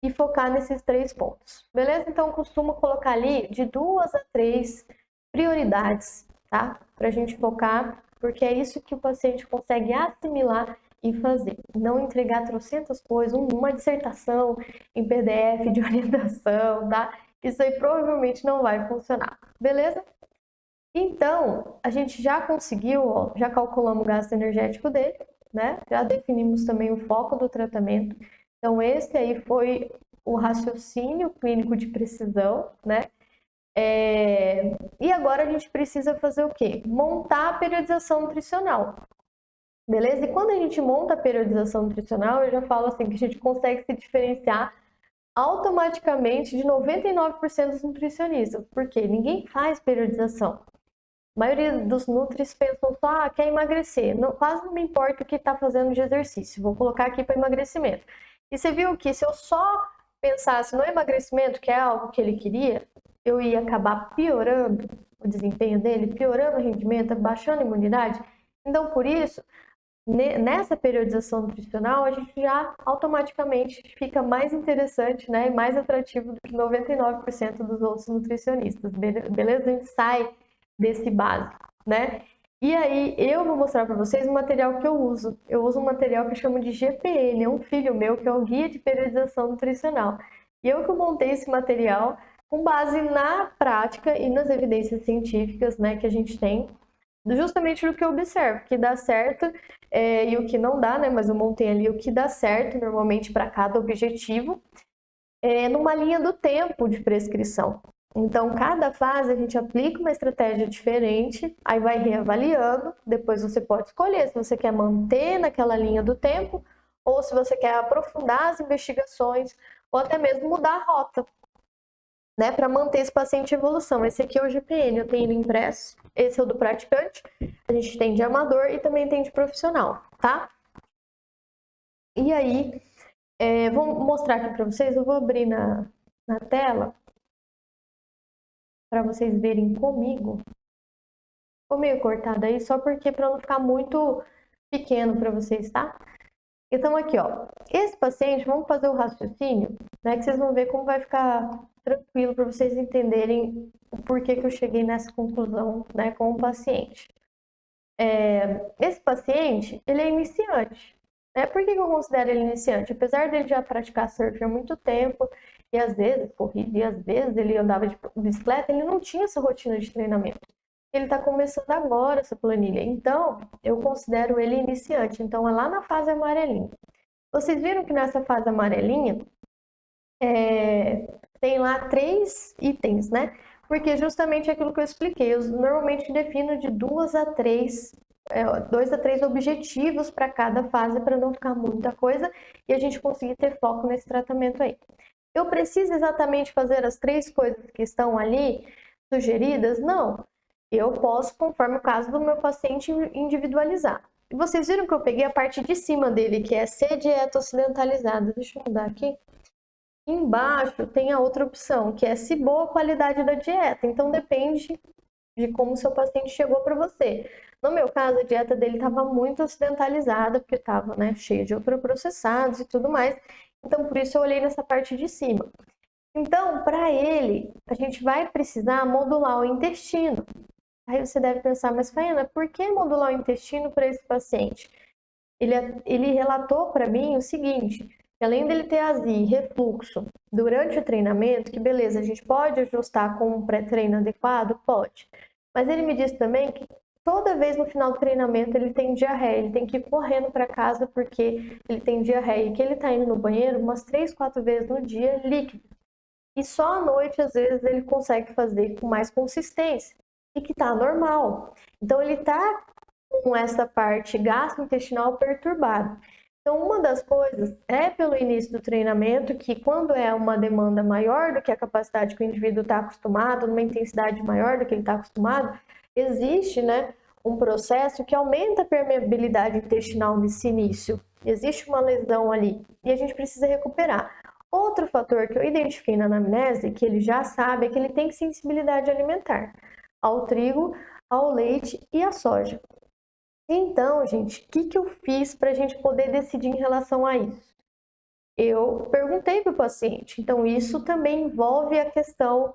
e focar nesses 3 pontos, beleza? Então, eu costumo colocar ali de 2 a 3 prioridades, tá? Pra gente focar, porque é isso que o paciente consegue assimilar e fazer. Não entregar trocentas coisas, uma dissertação em PDF de orientação, tá? Isso aí provavelmente não vai funcionar, beleza? Então, a gente já conseguiu, ó, já calculamos o gasto energético dele, né? Já definimos também o foco do tratamento. Então, esse aí foi o raciocínio clínico de precisão, né? E agora a gente precisa fazer o quê? Montar a periodização nutricional. Beleza? E quando a gente monta a periodização nutricional, eu já falo assim que a gente consegue se diferenciar automaticamente de 99% dos nutricionistas. Porque ninguém faz periodização. A maioria dos nutris pensam só, quer emagrecer. Não, quase não me importa o que está fazendo de exercício. Vou colocar aqui para emagrecimento. E você viu que se eu só pensasse no emagrecimento, que é algo que ele queria, eu ia acabar piorando o desempenho dele, piorando o rendimento, baixando a imunidade. Então, por isso, nessa periodização nutricional, a gente já automaticamente fica mais interessante, né, e mais atrativo do que 99% dos outros nutricionistas, beleza? A gente sai desse básico, né? E aí, eu vou mostrar para vocês o material que eu uso. Eu uso um material que eu chamo de GPN, é um filho meu, que é o Guia de Periodização Nutricional. E eu que montei esse material com base na prática e nas evidências científicas, né, que a gente tem, justamente do que eu observo, que dá certo e o que não dá, né? Mas eu montei ali o que dá certo normalmente para cada objetivo, numa linha do tempo de prescrição. Então, cada fase a gente aplica uma estratégia diferente, aí vai reavaliando, depois você pode escolher se você quer manter naquela linha do tempo ou se você quer aprofundar as investigações ou até mesmo mudar a rota, né, para manter esse paciente em evolução. Esse aqui é o GPN, eu tenho ele impresso, esse é o do praticante, a gente tem de amador e também tem de profissional, tá? E aí, vou mostrar aqui para vocês, eu vou abrir na tela, para vocês verem comigo. Ficou meio cortado aí, só porque para não ficar muito pequeno para vocês, tá? Então aqui, ó, esse paciente, vamos fazer o raciocínio, né, que vocês vão ver como vai ficar tranquilo para vocês entenderem o porquê que eu cheguei nessa conclusão, né, com o paciente. Esse paciente, ele é iniciante, né? Por que eu considero ele iniciante? Apesar dele já praticar surf há muito tempo, e às vezes corrida, e às vezes ele andava de bicicleta, ele não tinha essa rotina de treinamento. Ele está começando agora essa planilha, então eu considero ele iniciante. Então é lá na fase amarelinha. Vocês viram que nessa fase amarelinha tem lá 3 itens, né? Porque justamente aquilo que eu expliquei, eu normalmente defino de 2 a 3 objetivos para cada fase, para não ficar muita coisa e a gente conseguir ter foco nesse tratamento aí. Eu preciso exatamente fazer as 3 coisas que estão ali sugeridas? Não. Eu posso, conforme o caso do meu paciente, individualizar. E vocês viram que eu peguei a parte de cima dele, que é ser dieta ocidentalizada. Deixa eu mudar aqui. Embaixo tem a outra opção, que é se boa qualidade da dieta. Então depende de como o seu paciente chegou para você. No meu caso, a dieta dele estava muito ocidentalizada, porque estava, né, cheia de ultraprocessados e tudo mais. Então, por isso eu olhei nessa parte de cima. Então, para ele, a gente vai precisar modular o intestino. Aí você deve pensar, mas Faiana, por que modular o intestino para esse paciente? Ele relatou para mim o seguinte, que além dele ter azia e refluxo durante o treinamento, que beleza, a gente pode ajustar com um pré-treino adequado? Pode. Mas ele me disse também que toda vez no final do treinamento ele tem diarreia, ele tem que ir correndo para casa porque ele tem diarreia, e que ele está indo no banheiro umas 3, 4 vezes no dia líquido. E só à noite, às vezes, ele consegue fazer com mais consistência. E que tá normal. Então, ele tá com essa parte gastrointestinal perturbada. Então, uma das coisas é pelo início do treinamento, que quando é uma demanda maior do que a capacidade que o indivíduo está acostumado, numa intensidade maior do que ele está acostumado, existe, né, um processo que aumenta a permeabilidade intestinal nesse início. Existe uma lesão ali e a gente precisa recuperar. Outro fator que eu identifiquei na anamnese, que ele já sabe, é que ele tem sensibilidade alimentar ao trigo, ao leite e à soja. Então, gente, o que eu fiz para a gente poder decidir em relação a isso? Eu perguntei para o paciente. Então, isso também envolve a questão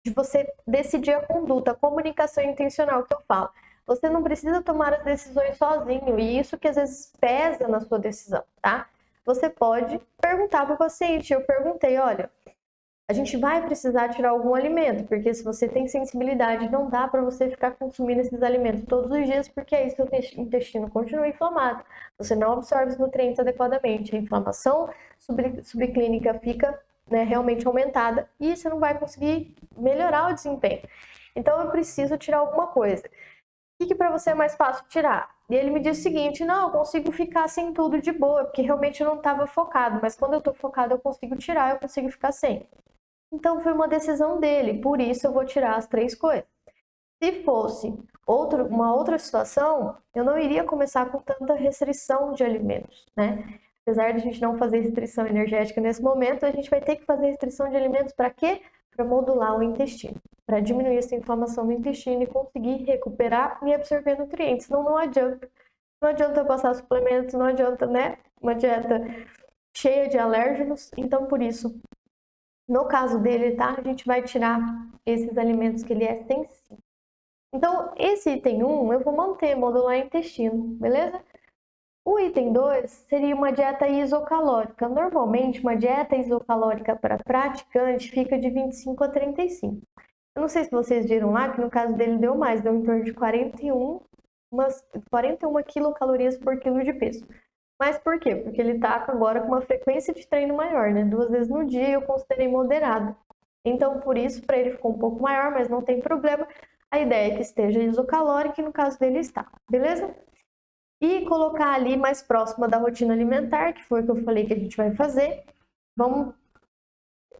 de você decidir a conduta, a comunicação intencional que eu falo. Você não precisa tomar as decisões sozinho, e isso que às vezes pesa na sua decisão, tá? Você pode perguntar para o paciente. Eu perguntei, olha, a gente vai precisar tirar algum alimento, porque se você tem sensibilidade, não dá para você ficar consumindo esses alimentos todos os dias, porque aí seu intestino continua inflamado, você não absorve os nutrientes adequadamente, a inflamação subclínica fica, né, realmente aumentada e você não vai conseguir melhorar o desempenho. Então eu preciso tirar alguma coisa. O que para você é mais fácil tirar? E ele me disse o seguinte, não, eu consigo ficar sem tudo de boa, porque realmente eu não estava focado, mas quando eu estou focado eu consigo tirar, eu consigo ficar sem. Então foi uma decisão dele, por isso eu vou tirar as 3 coisas. Se fosse uma outra situação, eu não iria começar com tanta restrição de alimentos, né? Apesar de a gente não fazer restrição energética nesse momento, a gente vai ter que fazer restrição de alimentos para quê? Para modular o intestino, para diminuir essa inflamação no intestino e conseguir recuperar e absorver nutrientes. Senão não adianta. Não adianta passar suplementos, não adianta, né? Uma dieta cheia de alérgenos, então por isso no caso dele, tá? A gente vai tirar esses alimentos que ele é sensível. Então, esse item 1 eu vou manter, modular intestino, beleza? O item 2 seria uma dieta isocalórica. Normalmente, uma dieta isocalórica para praticante fica de 25 a 35. Eu não sei se vocês viram lá, que no caso dele deu mais, deu em torno de 41 quilocalorias por quilo de peso. Mas por quê? Porque ele está agora com uma frequência de treino maior, né? 2 vezes no dia eu considerei moderado. Então, por isso, para ele ficou um pouco maior, mas não tem problema. A ideia é que esteja isocalórico e no caso dele está, beleza? E colocar ali mais próxima da rotina alimentar, que foi o que eu falei que a gente vai fazer. Vamos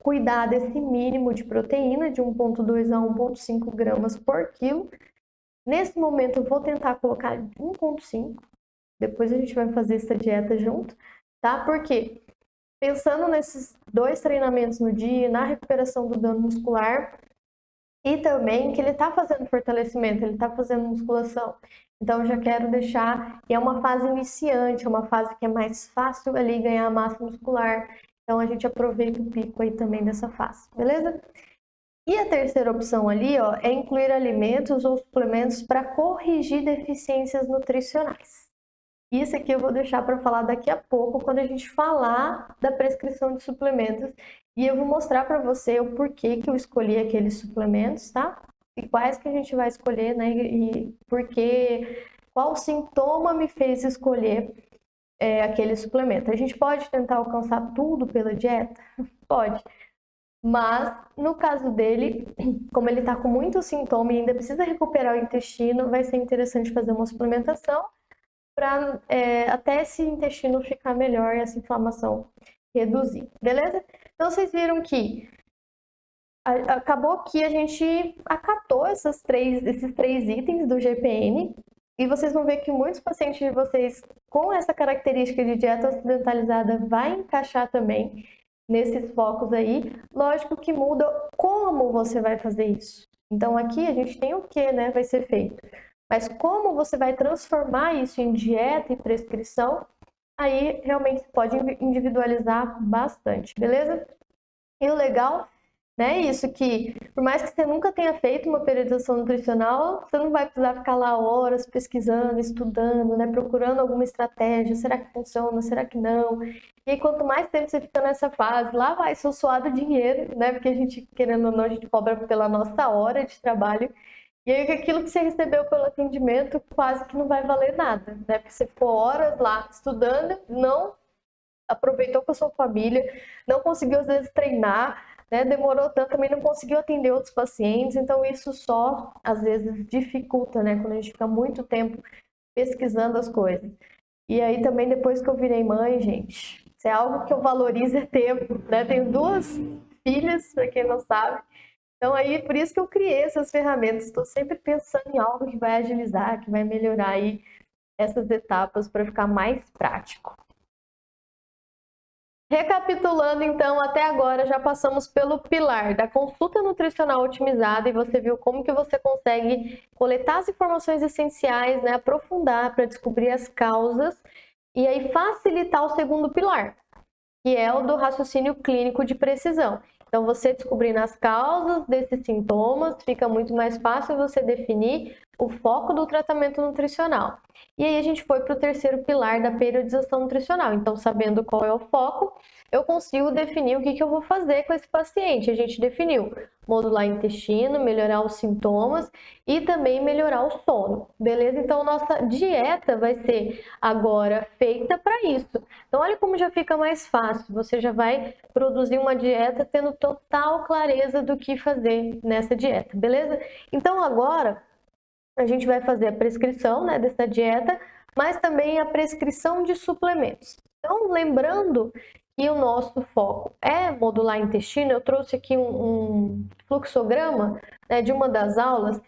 cuidar desse mínimo de proteína, de 1,2 a 1,5 gramas por quilo. Nesse momento, eu vou tentar colocar 1,5. Depois a gente vai fazer essa dieta junto, tá? Porque pensando nesses 2 treinamentos no dia, na recuperação do dano muscular e também que ele tá fazendo fortalecimento, ele tá fazendo musculação. Então eu já quero deixar, e é uma fase iniciante, é uma fase que é mais fácil ali ganhar massa muscular. Então a gente aproveita o pico aí também dessa fase, beleza? E a terceira opção ali, ó, é incluir alimentos ou suplementos para corrigir deficiências nutricionais. Isso aqui eu vou deixar para falar daqui a pouco, quando a gente falar da prescrição de suplementos. E eu vou mostrar para você o porquê que eu escolhi aqueles suplementos, tá? E quais que a gente vai escolher, né? E porquê, qual sintoma me fez escolher aquele suplemento. A gente pode tentar alcançar tudo pela dieta? Pode. Mas, no caso dele, como ele tá com muito sintoma e ainda precisa recuperar o intestino, vai ser interessante fazer uma suplementação para até esse intestino ficar melhor e essa inflamação reduzir, beleza? Então, vocês viram que acabou que a gente acatou esses três itens do GPN e vocês vão ver que muitos pacientes de vocês com essa característica de dieta ocidentalizada vai encaixar também nesses focos aí. Lógico que muda como você vai fazer isso. Então, aqui a gente tem o que, né, vai ser feito. Mas como você vai transformar isso em dieta e prescrição, aí realmente você pode individualizar bastante, beleza? E o legal, né, é isso que por mais que você nunca tenha feito uma periodização nutricional, você não vai precisar ficar lá horas pesquisando, estudando, né, procurando alguma estratégia, será que funciona, será que não? E aí, quanto mais tempo você fica nessa fase, lá vai seu suado dinheiro, né, porque a gente, querendo ou não, a gente cobra pela nossa hora de trabalho. E aí aquilo que você recebeu pelo atendimento quase que não vai valer nada, né? Porque você ficou horas lá estudando, não aproveitou com a sua família, não conseguiu às vezes treinar, né? Demorou tanto, também não conseguiu atender outros pacientes, então isso só às vezes dificulta, né? Quando a gente fica muito tempo pesquisando as coisas. E aí também depois que eu virei mãe, gente, isso é algo que eu valorizo é tempo, né? Tenho 2 filhas, para quem não sabe. Então aí, por isso que eu criei essas ferramentas. Estou sempre pensando em algo que vai agilizar, que vai melhorar aí essas etapas para ficar mais prático. Recapitulando, então, até agora já passamos pelo pilar da consulta nutricional otimizada e você viu como que você consegue coletar as informações essenciais, né, aprofundar para descobrir as causas e aí facilitar o segundo pilar, que é o do raciocínio clínico de precisão. Então, você descobrindo as causas desses sintomas, fica muito mais fácil você definir o foco do tratamento nutricional. E aí a gente foi para o terceiro pilar da periodização nutricional. Então, sabendo qual é o foco, eu consigo definir o que eu vou fazer com esse paciente. A gente definiu modular o intestino, melhorar os sintomas e também melhorar o sono, beleza? Então, nossa dieta vai ser agora feita para isso. Então, olha como já fica mais fácil. Você já vai produzir uma dieta tendo total clareza do que fazer nessa dieta, beleza? Então, agora a gente vai fazer a prescrição, né, dessa dieta, mas também a prescrição de suplementos. Então, lembrando que o nosso foco é modular intestino, eu trouxe aqui um fluxograma, né, de uma das aulas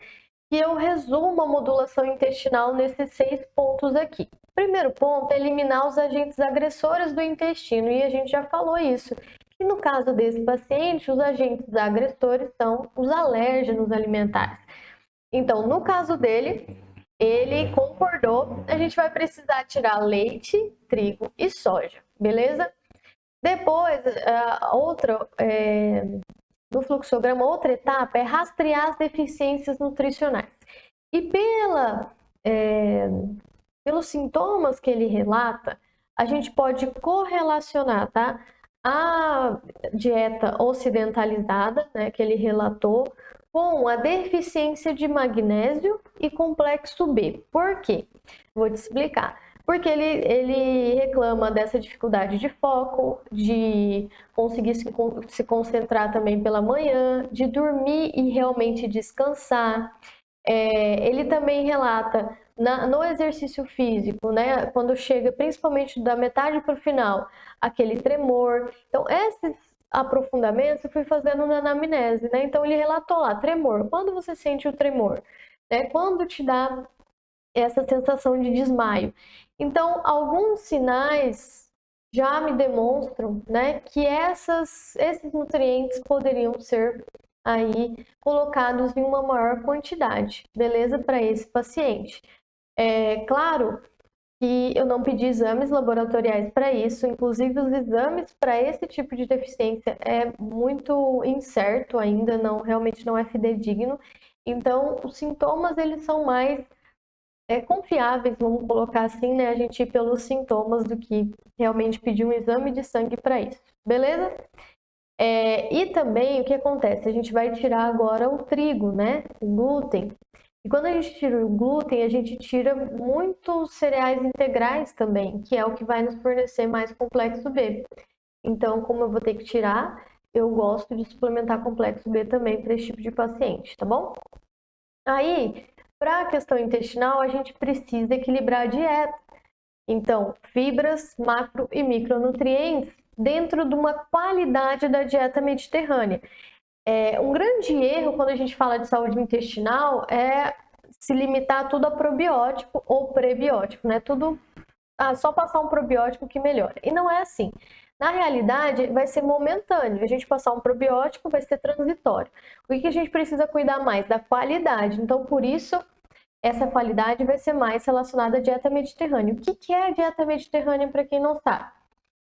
que eu resumo a modulação intestinal nesses 6 pontos aqui. O primeiro ponto é eliminar os agentes agressores do intestino, e a gente já falou isso. E no caso desse paciente, os agentes agressores são os alérgenos alimentares. Então, no caso dele, ele concordou, a gente vai precisar tirar leite, trigo e soja, beleza? Depois, no fluxograma, outra etapa é rastrear as deficiências nutricionais. E pelos sintomas que ele relata, a gente pode correlacionar, tá? A dieta ocidentalizada, né, que ele relatou, com a deficiência de magnésio e complexo B. Por quê? Vou te explicar. Porque ele reclama dessa dificuldade de foco, de conseguir se concentrar também pela manhã, de dormir e realmente descansar. Ele também relata no exercício físico, né, quando chega principalmente da metade para o final, aquele tremor. Então, esses aprofundamentos eu fui fazendo na anamnese, né? Então, ele relatou lá, tremor. Quando você sente o tremor? Né? Quando te dá essa sensação de desmaio? Então, alguns sinais já me demonstram, né, que esses nutrientes poderiam ser aí colocados em uma maior quantidade, beleza? Para esse paciente. É claro que eu não pedi exames laboratoriais para isso, inclusive os exames para esse tipo de deficiência é muito incerto ainda, realmente não é fidedigno. Então, os sintomas eles são mais confiáveis, vamos colocar assim, né? A gente ir pelos sintomas do que realmente pedir um exame de sangue para isso, beleza? E também o que acontece? A gente vai tirar agora o trigo, né? O glúten. E quando a gente tira o glúten, a gente tira muitos cereais integrais também, que é o que vai nos fornecer mais complexo B. Então, como eu vou ter que tirar, eu gosto de suplementar complexo B também para esse tipo de paciente, tá bom? Aí, para a questão intestinal, a gente precisa equilibrar a dieta. Então, fibras, macro e micronutrientes dentro de uma qualidade da dieta mediterrânea. Um grande erro quando a gente fala de saúde intestinal é se limitar tudo a probiótico ou prebiótico, né? Tudo, só passar um probiótico que melhora. E não é assim. Na realidade, vai ser momentâneo. A gente passar um probiótico vai ser transitório. O que a gente precisa cuidar mais? Da qualidade. Então, por isso, essa qualidade vai ser mais relacionada à dieta mediterrânea. O que é a dieta mediterrânea, para quem não sabe?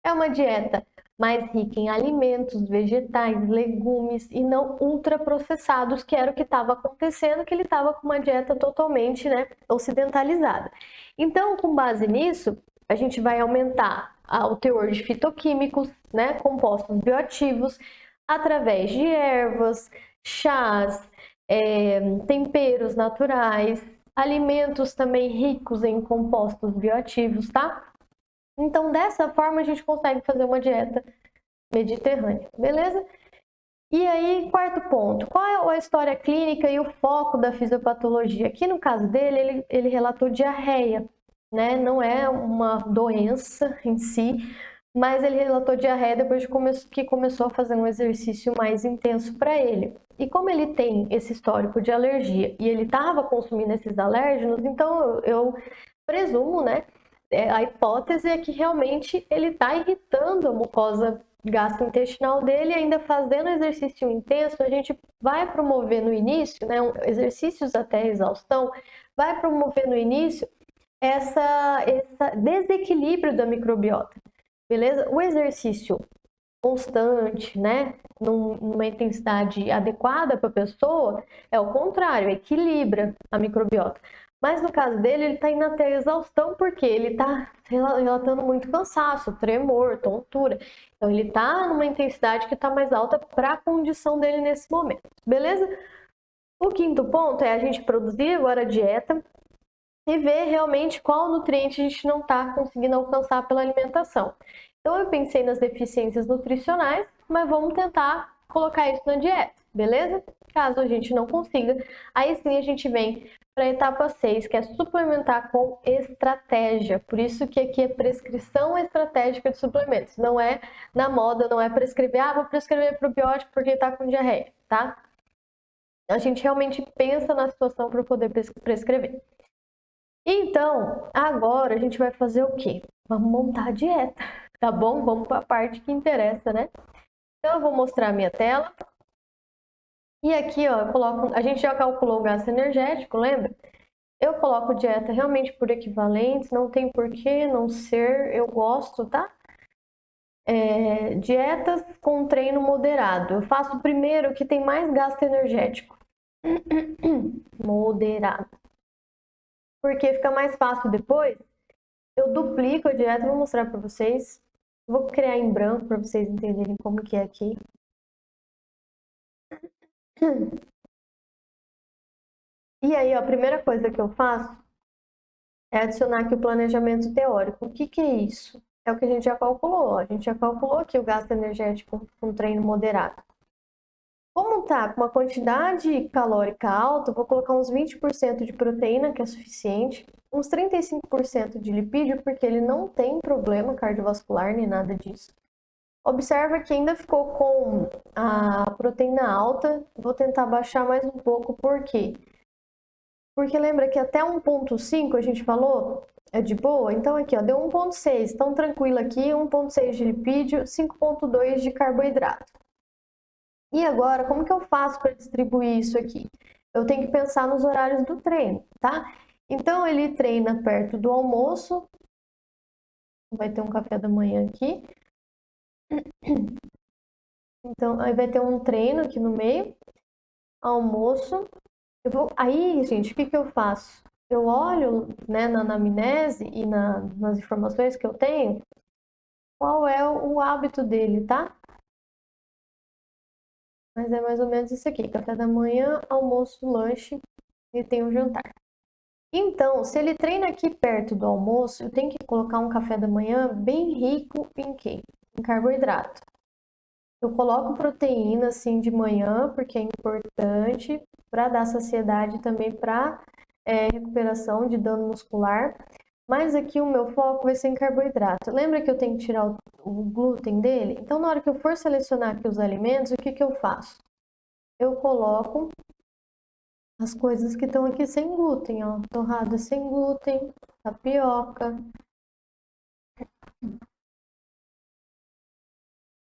É uma dieta mais rica em alimentos, vegetais, legumes e não ultraprocessados, que era o que estava acontecendo, que ele estava com uma dieta totalmente, né, ocidentalizada. Então, com base nisso, a gente vai aumentar o teor de fitoquímicos, né, compostos bioativos, através de ervas, chás, temperos naturais, alimentos também ricos em compostos bioativos, tá? Então, dessa forma, a gente consegue fazer uma dieta mediterrânea, beleza? E aí, quarto ponto, qual é a história clínica e o foco da fisiopatologia? Aqui no caso dele, ele relatou diarreia, né? Não é uma doença em si, mas ele relatou diarreia depois que começou a fazer um exercício mais intenso para ele. E como ele tem esse histórico de alergia e ele estava consumindo esses alérgenos, então eu presumo, né? A hipótese é que realmente ele está irritando a mucosa gastrointestinal dele, e ainda fazendo exercício intenso, a gente vai promover no início, né? Exercícios até exaustão, vai promover no início esse desequilíbrio da microbiota. Beleza? O exercício constante, né, numa intensidade adequada para a pessoa, é o contrário, equilibra a microbiota. Mas no caso dele, ele está indo até a exaustão porque ele está relatando muito cansaço, tremor, tontura. Então ele está numa intensidade que está mais alta para a condição dele nesse momento, beleza? O quinto ponto é a gente produzir agora a dieta e ver realmente qual nutriente a gente não está conseguindo alcançar pela alimentação. Então eu pensei nas deficiências nutricionais, mas vamos tentar colocar isso na dieta, beleza? Caso a gente não consiga, aí sim a gente vem para a etapa 6, que é suplementar com estratégia. Por isso que aqui é prescrição estratégica de suplementos. Não é na moda, não é prescrever, vou prescrever probiótico porque está com diarreia, tá? A gente realmente pensa na situação para poder prescrever. Então, agora a gente vai fazer o quê? Vamos montar a dieta, tá bom? Vamos para a parte que interessa, né? Então, eu vou mostrar a minha tela. E aqui, ó, eu coloco... A gente já calculou o gasto energético, lembra? Eu coloco dieta realmente por equivalentes, não tem por que não ser, eu gosto, tá? Dietas com treino moderado. Eu faço primeiro o que tem mais gasto energético. Moderado. Porque fica mais fácil depois. Eu duplico a dieta, vou mostrar para vocês. Vou criar em branco para vocês entenderem como que é aqui. E aí, ó, a primeira coisa que eu faço é adicionar aqui o planejamento teórico. O que que é isso? É o que a gente já calculou. A gente já calculou aqui o gasto energético com treino moderado. Como tá com uma quantidade calórica alta, eu vou colocar uns 20% de proteína, que é suficiente, uns 35% de lipídio, porque ele não tem problema cardiovascular nem nada disso. Observa que ainda ficou com a proteína alta, vou tentar baixar mais um pouco, por quê? Porque lembra que até 1,5 a gente falou, é de boa? Então aqui, ó, deu 1,6, tão tranquilo aqui, 1,6 de lipídio, 5,2 de carboidrato. E agora, como que eu faço para distribuir isso aqui? Eu tenho que pensar nos horários do treino, tá? Então, ele treina perto do almoço. Vai ter um café da manhã aqui. Então, aí vai ter um treino aqui no meio. Almoço. Aí, gente, o que que eu faço? Eu olho, né, na anamnese e nas informações que eu tenho, qual é o hábito dele, tá? Mas é mais ou menos isso aqui: café da manhã, almoço, lanche e tem um jantar. Então, se ele treina aqui perto do almoço, eu tenho que colocar um café da manhã bem rico em quê? Em carboidrato. Eu coloco proteína assim de manhã, porque é importante para dar saciedade também para recuperação de dano muscular. Mas aqui o meu foco vai ser em carboidrato. Lembra que eu tenho que tirar o glúten dele? Então, na hora que eu for selecionar aqui os alimentos, o que que eu faço? Eu coloco as coisas que estão aqui sem glúten, ó. Torrada sem glúten, tapioca.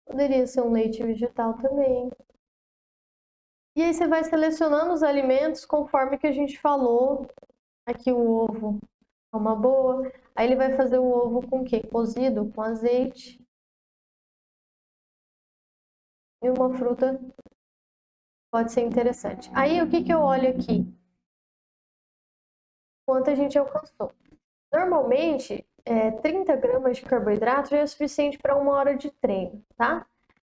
Poderia ser um leite vegetal também. E aí você vai selecionando os alimentos conforme que a gente falou. Aqui o ovo é uma boa. Aí ele vai fazer o ovo com o quê? Cozido, com azeite. E uma fruta pode ser interessante. Aí o que que eu olho aqui? Quanto a gente alcançou. Normalmente, 30 gramas de carboidrato já é suficiente para 1 hora de treino, tá?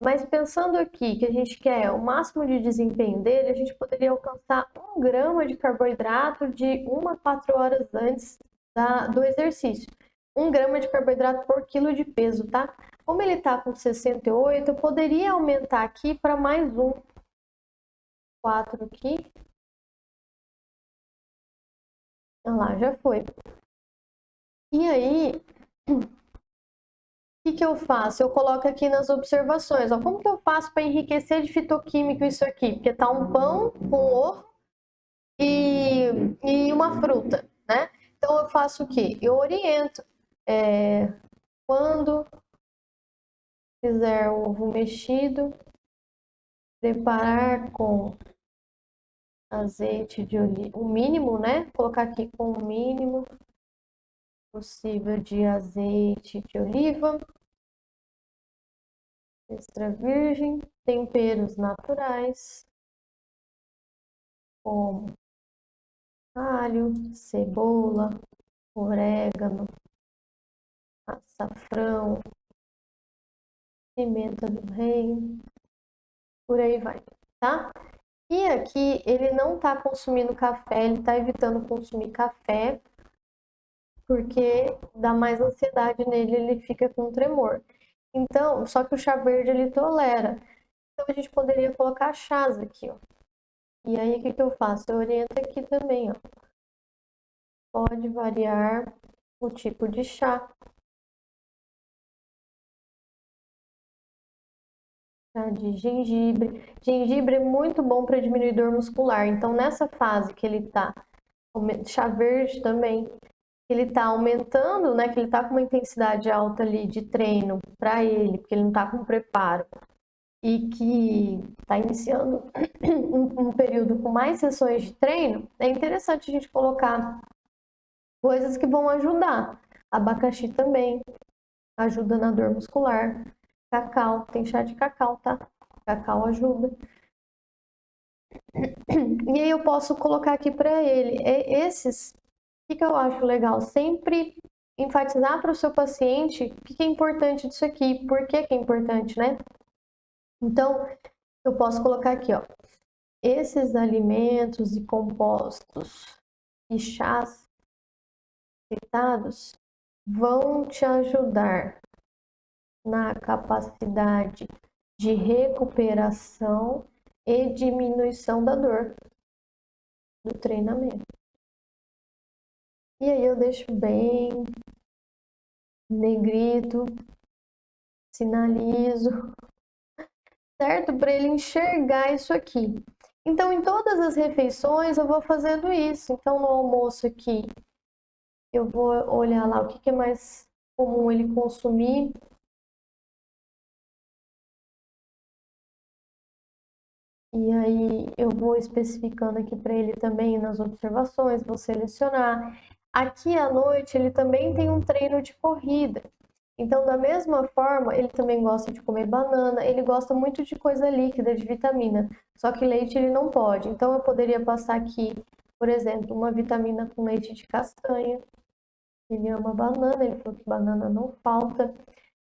Mas pensando aqui que a gente quer o máximo de desempenho dele, a gente poderia alcançar 1 grama de carboidrato de 1 a 4 horas antes do exercício. 1 grama de carboidrato por quilo de peso, tá? Como ele tá com 68, eu poderia aumentar aqui para mais 4 aqui. Olha lá, já foi. E aí, o que eu faço? Eu coloco aqui nas observações, ó, como que eu faço para enriquecer de fitoquímico isso aqui? Porque tá um pão com ovo e uma fruta, né? Então eu faço o quê? Eu oriento. Quando fizer o ovo mexido, preparar com azeite de oliva, o mínimo, né? Colocar aqui com o mínimo possível de azeite de oliva, extra virgem, temperos naturais, como alho, cebola, orégano, açafrão, pimenta do reino, por aí vai, tá? E aqui ele não tá consumindo café, ele tá evitando consumir café, porque dá mais ansiedade nele, ele fica com tremor. Então, só que o chá verde ele tolera. Então a gente poderia colocar chás aqui, ó. E aí o que que eu faço? Eu oriento aqui também, ó. Pode variar o tipo de chá. Chá de gengibre. Gengibre é muito bom para diminuir dor muscular. Então nessa fase que ele tá, chá verde também, ele tá aumentando, né? Que ele tá com uma intensidade alta ali de treino para ele, porque ele não tá com preparo. E que está iniciando um período com mais sessões de treino, é interessante a gente colocar coisas que vão ajudar. Abacaxi também ajuda na dor muscular. Cacau, tem chá de cacau, tá? Cacau ajuda. E aí eu posso colocar aqui para ele. Esses, o que eu acho legal? Sempre enfatizar para o seu paciente o que é importante disso aqui, por que é importante, né? Então, eu posso colocar aqui, ó. Esses alimentos e compostos e chás citados vão te ajudar na capacidade de recuperação e diminuição da dor do treinamento. E aí eu deixo bem negrito, sinalizo, certo? Para ele enxergar isso aqui. Então, em todas as refeições eu vou fazendo isso. Então, no almoço aqui, eu vou olhar lá o que é mais comum ele consumir. E aí eu vou especificando aqui para ele também nas observações, vou selecionar. Aqui à noite ele também tem um treino de corrida. Então, da mesma forma, ele também gosta de comer banana, ele gosta muito de coisa líquida, de vitamina. Só que leite ele não pode. Então, eu poderia passar aqui, por exemplo, uma vitamina com leite de castanha. Ele ama banana, ele falou que banana não falta.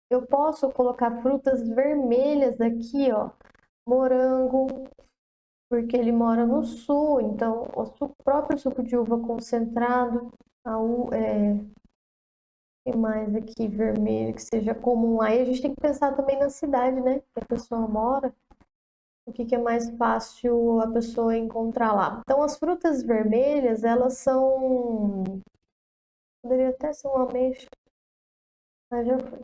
Eu posso colocar frutas vermelhas aqui, ó. Morango, porque ele mora no sul, então o próprio suco de uva concentrado, tem mais aqui vermelho que seja comum. Aí a gente tem que pensar também na cidade, né, que a pessoa mora, o que é mais fácil a pessoa encontrar lá. Então as frutas vermelhas, elas são, poderia até ser uma ameixa, mas já foi.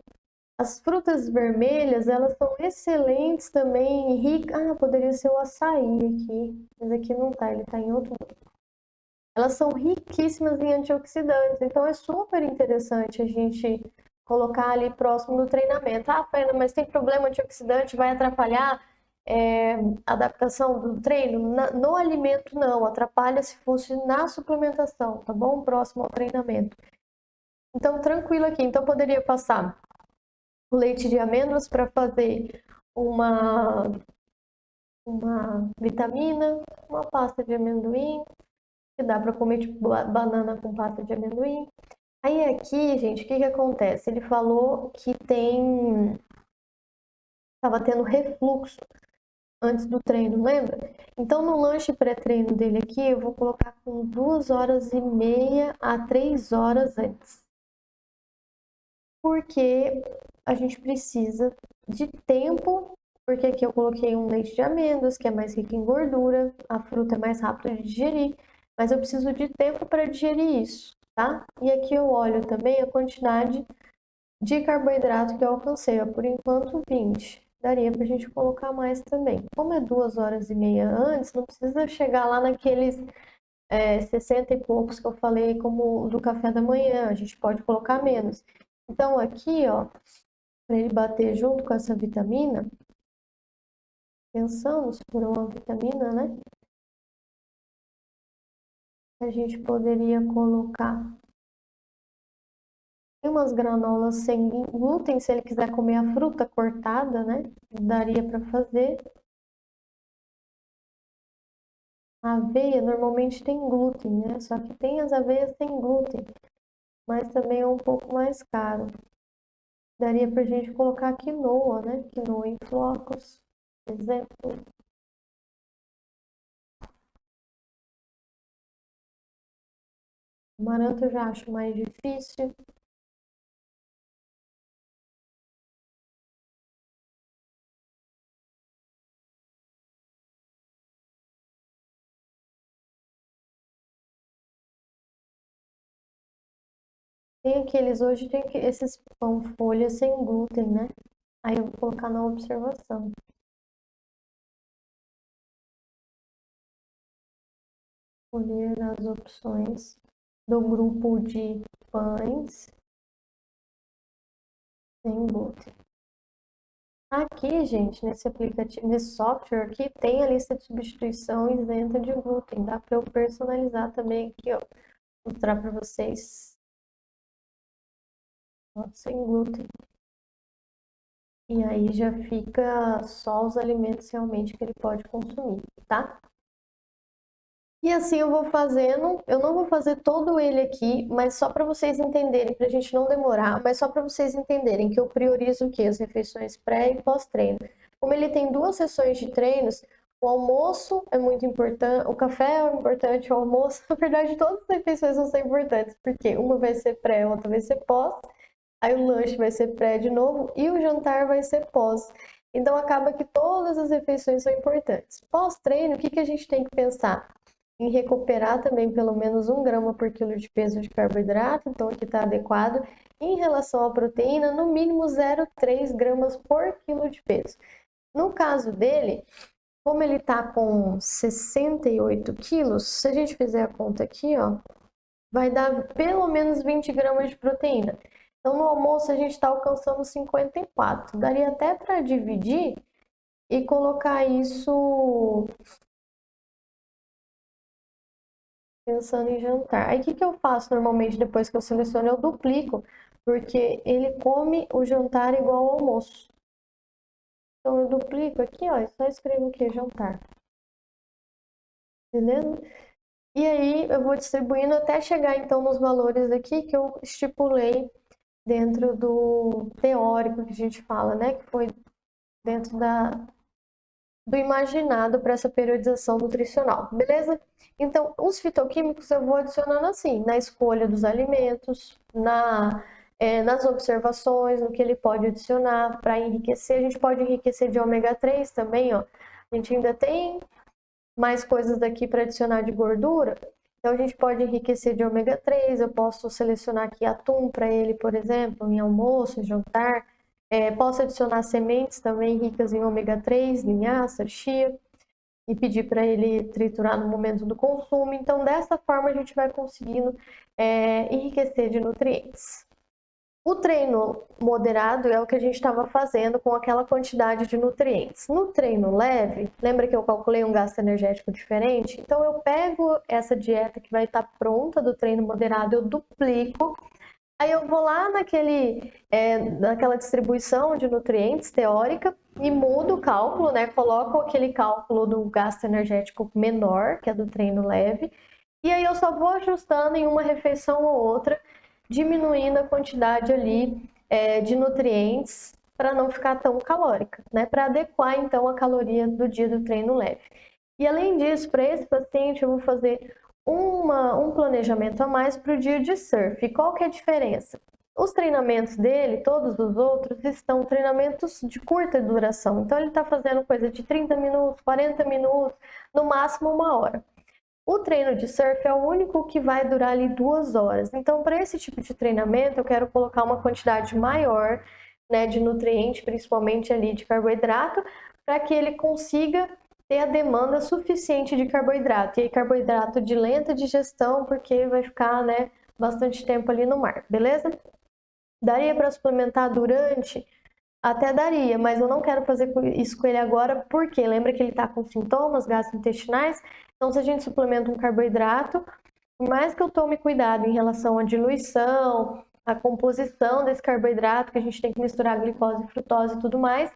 As frutas vermelhas, elas são excelentes também, ricas. Poderia ser o açaí aqui, mas aqui não tá, ele tá em outro. Elas são riquíssimas em antioxidantes, então é super interessante a gente colocar ali próximo do treinamento. Fernanda, mas tem problema antioxidante, vai atrapalhar a adaptação do treino? No alimento não, atrapalha se fosse na suplementação, tá bom? Próximo ao treinamento. Então, tranquilo aqui. Então, poderia passar o leite de amêndoas para fazer uma vitamina, uma pasta de amendoim, que dá para comer tipo banana com pasta de amendoim. Aí aqui, gente, o que acontece? Ele falou que estava tendo refluxo antes do treino, lembra? Então no lanche pré-treino dele aqui, eu vou colocar com 2h30 a 3 horas antes. Porque a gente precisa de tempo, porque aqui eu coloquei um leite de amêndoas, que é mais rico em gordura, a fruta é mais rápida de digerir, mas eu preciso de tempo para digerir isso, tá? E aqui eu olho também a quantidade de carboidrato que eu alcancei, ó, por enquanto 20. Daria pra gente colocar mais também. Como é 2 horas e meia antes, não precisa chegar lá naqueles 60 e poucos que eu falei como do café da manhã, a gente pode colocar menos. Então aqui, ó, para ele bater junto com essa vitamina, pensamos por uma vitamina, né? A gente poderia colocar umas granolas sem glúten, se ele quiser comer a fruta cortada, né? Daria para fazer. A aveia normalmente tem glúten, né? Só que tem as aveias sem glúten, mas também é um pouco mais caro. Daria pra gente colocar quinoa, né? Quinoa em flocos, por exemplo. Amaranto eu já acho mais difícil. Tem aqueles, hoje tem esses pão folha sem glúten, né? Aí eu vou colocar na observação. Escolher as opções do grupo de pães sem glúten. Aqui, gente, nesse aplicativo, nesse software aqui, tem a lista de substituição isenta de glúten. Dá para eu personalizar também aqui, ó. Mostrar para vocês. Ó, sem glúten. E aí já fica só os alimentos realmente que ele pode consumir, tá? E assim eu vou fazendo, eu não vou fazer todo ele aqui, mas só para vocês entenderem, para a gente não demorar, mas só para vocês entenderem que eu priorizo o quê? As refeições pré e pós-treino. Como ele tem 2 sessões de treinos, o almoço é muito importante, o café é importante, o almoço, na verdade todas as refeições vão ser importantes, porque uma vai ser pré, outra vai ser pós, aí o lanche vai ser pré de novo e o jantar vai ser pós. Então acaba que todas as refeições são importantes. Pós-treino, o que a gente tem que pensar? Em recuperar também pelo menos 1 grama por quilo de peso de carboidrato, então aqui está adequado. Em relação à proteína, no mínimo 0,3 gramas por quilo de peso. No caso dele, como ele está com 68 quilos, se a gente fizer a conta aqui, ó, vai dar pelo menos 20 gramas de proteína. Então no almoço a gente está alcançando 54. Daria até para dividir e colocar isso pensando em jantar. Aí o que eu faço normalmente depois que eu seleciono? Eu duplico, porque ele come o jantar igual ao almoço. Então eu duplico aqui, ó, e só escrevo aqui jantar. Beleza? E aí eu vou distribuindo até chegar então nos valores aqui que eu estipulei dentro do teórico que a gente fala, né? Que foi dentro do imaginado para essa periodização nutricional, beleza? Então, os fitoquímicos eu vou adicionando assim, na escolha dos alimentos, nas observações, no que ele pode adicionar para enriquecer. A gente pode enriquecer de ômega 3 também, ó. A gente ainda tem mais coisas aqui para adicionar de gordura. Então, a gente pode enriquecer de ômega 3, eu posso selecionar aqui atum para ele, por exemplo, em almoço, em jantar. Posso adicionar sementes também ricas em ômega 3, linhaça, chia, e pedir para ele triturar no momento do consumo. Então, dessa forma, a gente vai conseguindo enriquecer de nutrientes. O treino moderado é o que a gente estava fazendo com aquela quantidade de nutrientes. No treino leve, lembra que eu calculei um gasto energético diferente? Então, eu pego essa dieta que vai estar pronta do treino moderado, eu duplico. Aí eu vou lá naquela distribuição de nutrientes teórica e mudo o cálculo, né? Coloco aquele cálculo do gasto energético menor, que é do treino leve, e aí eu só vou ajustando em uma refeição ou outra, diminuindo a quantidade ali de nutrientes para não ficar tão calórica, né? Para adequar então a caloria do dia do treino leve. E além disso, para esse paciente eu vou fazer um planejamento a mais para o dia de surf. E qual que é a diferença? Os treinamentos dele, todos os outros, estão treinamentos de curta duração. Então ele está fazendo coisa de 30 minutos, 40 minutos, no máximo 1 hora. O treino de surf é o único que vai durar ali 2 horas. Então, para esse tipo de treinamento, eu quero colocar uma quantidade maior, né, de nutriente, principalmente ali de carboidrato, para que ele consiga ter a demanda suficiente de carboidrato. E aí, carboidrato de lenta digestão, porque vai ficar, né, bastante tempo ali no mar, beleza? Daria para suplementar durante? Até daria, mas eu não quero fazer isso com ele agora, porque lembra que ele está com sintomas gastrointestinais? Então, se a gente suplementa um carboidrato, por mais que eu tome cuidado em relação à diluição, à composição desse carboidrato, que a gente tem que misturar glicose, frutose e tudo mais,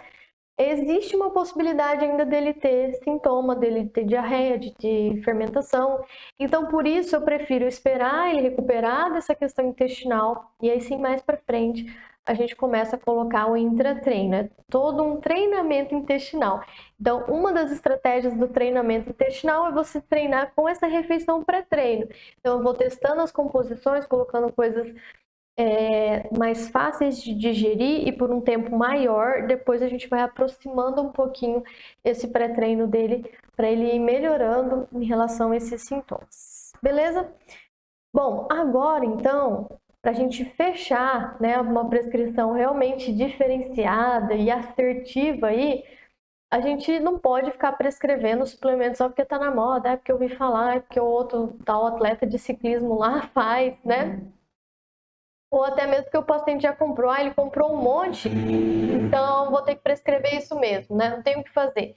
existe uma possibilidade ainda dele ter sintoma, dele ter diarreia, de ter fermentação. Então, por isso, eu prefiro esperar ele recuperar dessa questão intestinal e aí sim, mais para frente, a gente começa a colocar o intratreino, é todo um treinamento intestinal. Então, uma das estratégias do treinamento intestinal é você treinar com essa refeição pré-treino. Então, eu vou testando as composições, colocando coisas mais fáceis de digerir e por um tempo maior. Depois a gente vai aproximando um pouquinho esse pré-treino dele para ele ir melhorando em relação a esses sintomas. Beleza? Bom, agora então, para a gente fechar, né, uma prescrição realmente diferenciada e assertiva aí, a gente não pode ficar prescrevendo suplementos só porque está na moda, é porque eu ouvi falar, é porque o outro tal atleta de ciclismo lá faz, né? Ou até mesmo que o paciente já comprou, ele comprou um monte, então vou ter que prescrever isso mesmo, né? Não tenho o que fazer.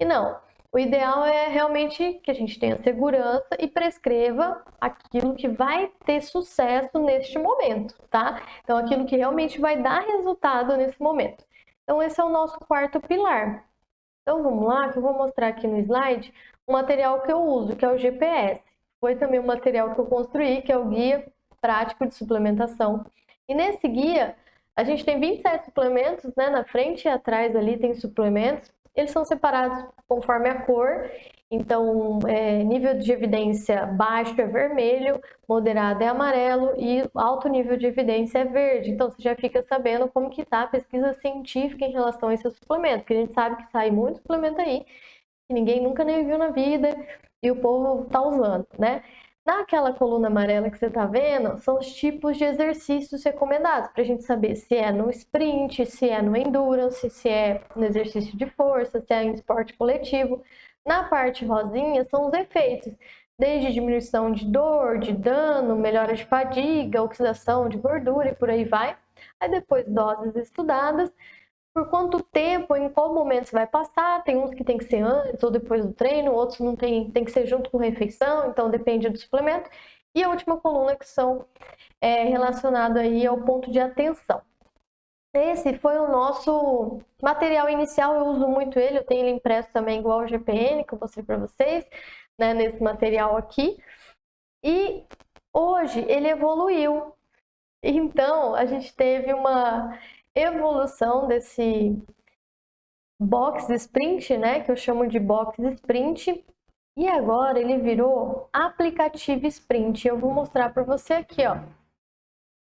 E não, o ideal é realmente que a gente tenha segurança e prescreva aquilo que vai ter sucesso neste momento, tá? Então, aquilo que realmente vai dar resultado nesse momento. Então, esse é o nosso quarto pilar. Então, vamos lá, que eu vou mostrar aqui no slide o material que eu uso, que é o GPS. Foi também o material que eu construí, que é o Guia Prático de Suplementação. E nesse guia, a gente tem 27 suplementos, né? Na frente e atrás ali tem suplementos. Eles são separados conforme a cor. Então, nível de evidência baixo é vermelho, moderado é amarelo e alto nível de evidência é verde. Então, você já fica sabendo como que está a pesquisa científica em relação a esses suplementos, porque a gente sabe que sai muito suplemento aí, que ninguém nunca nem viu na vida e o povo está usando, né? Naquela coluna amarela que você está vendo, são os tipos de exercícios recomendados, para a gente saber se é no sprint, se é no endurance, se é no exercício de força, se é em esporte coletivo. Na parte rosinha são os efeitos, desde diminuição de dor, de dano, melhora de fadiga, oxidação de gordura e por aí vai. Aí depois doses estudadas, por quanto tempo, em qual momento você vai passar. Tem uns que tem que ser antes ou depois do treino, outros não tem que ser junto com refeição, então depende do suplemento. E a última coluna que são relacionado aí ao ponto de atenção. Esse foi o nosso material inicial, eu uso muito ele, eu tenho ele impresso também igual o GPN, que eu mostrei para vocês, né, nesse material aqui. E hoje ele evoluiu. Então, a gente teve uma evolução desse box sprint, né, que eu chamo de box sprint, e agora ele virou aplicativo sprint. Eu vou mostrar para você aqui, ó.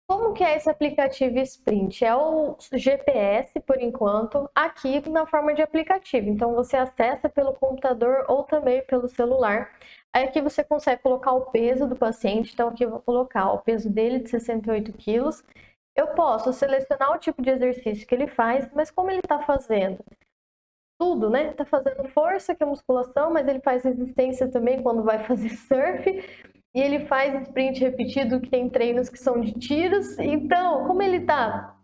Como que é esse aplicativo sprint? É o GPS, por enquanto, aqui na forma de aplicativo. Então, você acessa pelo computador ou também pelo celular. Aí aqui você consegue colocar o peso do paciente. Então, aqui eu vou colocar o peso dele de 68 quilos. Eu posso selecionar o tipo de exercício que ele faz, mas como ele está fazendo tudo, né? Está fazendo força, que é musculação, mas ele faz resistência também quando vai fazer surf. E ele faz sprint repetido, que tem treinos que são de tiros. Então, como ele tá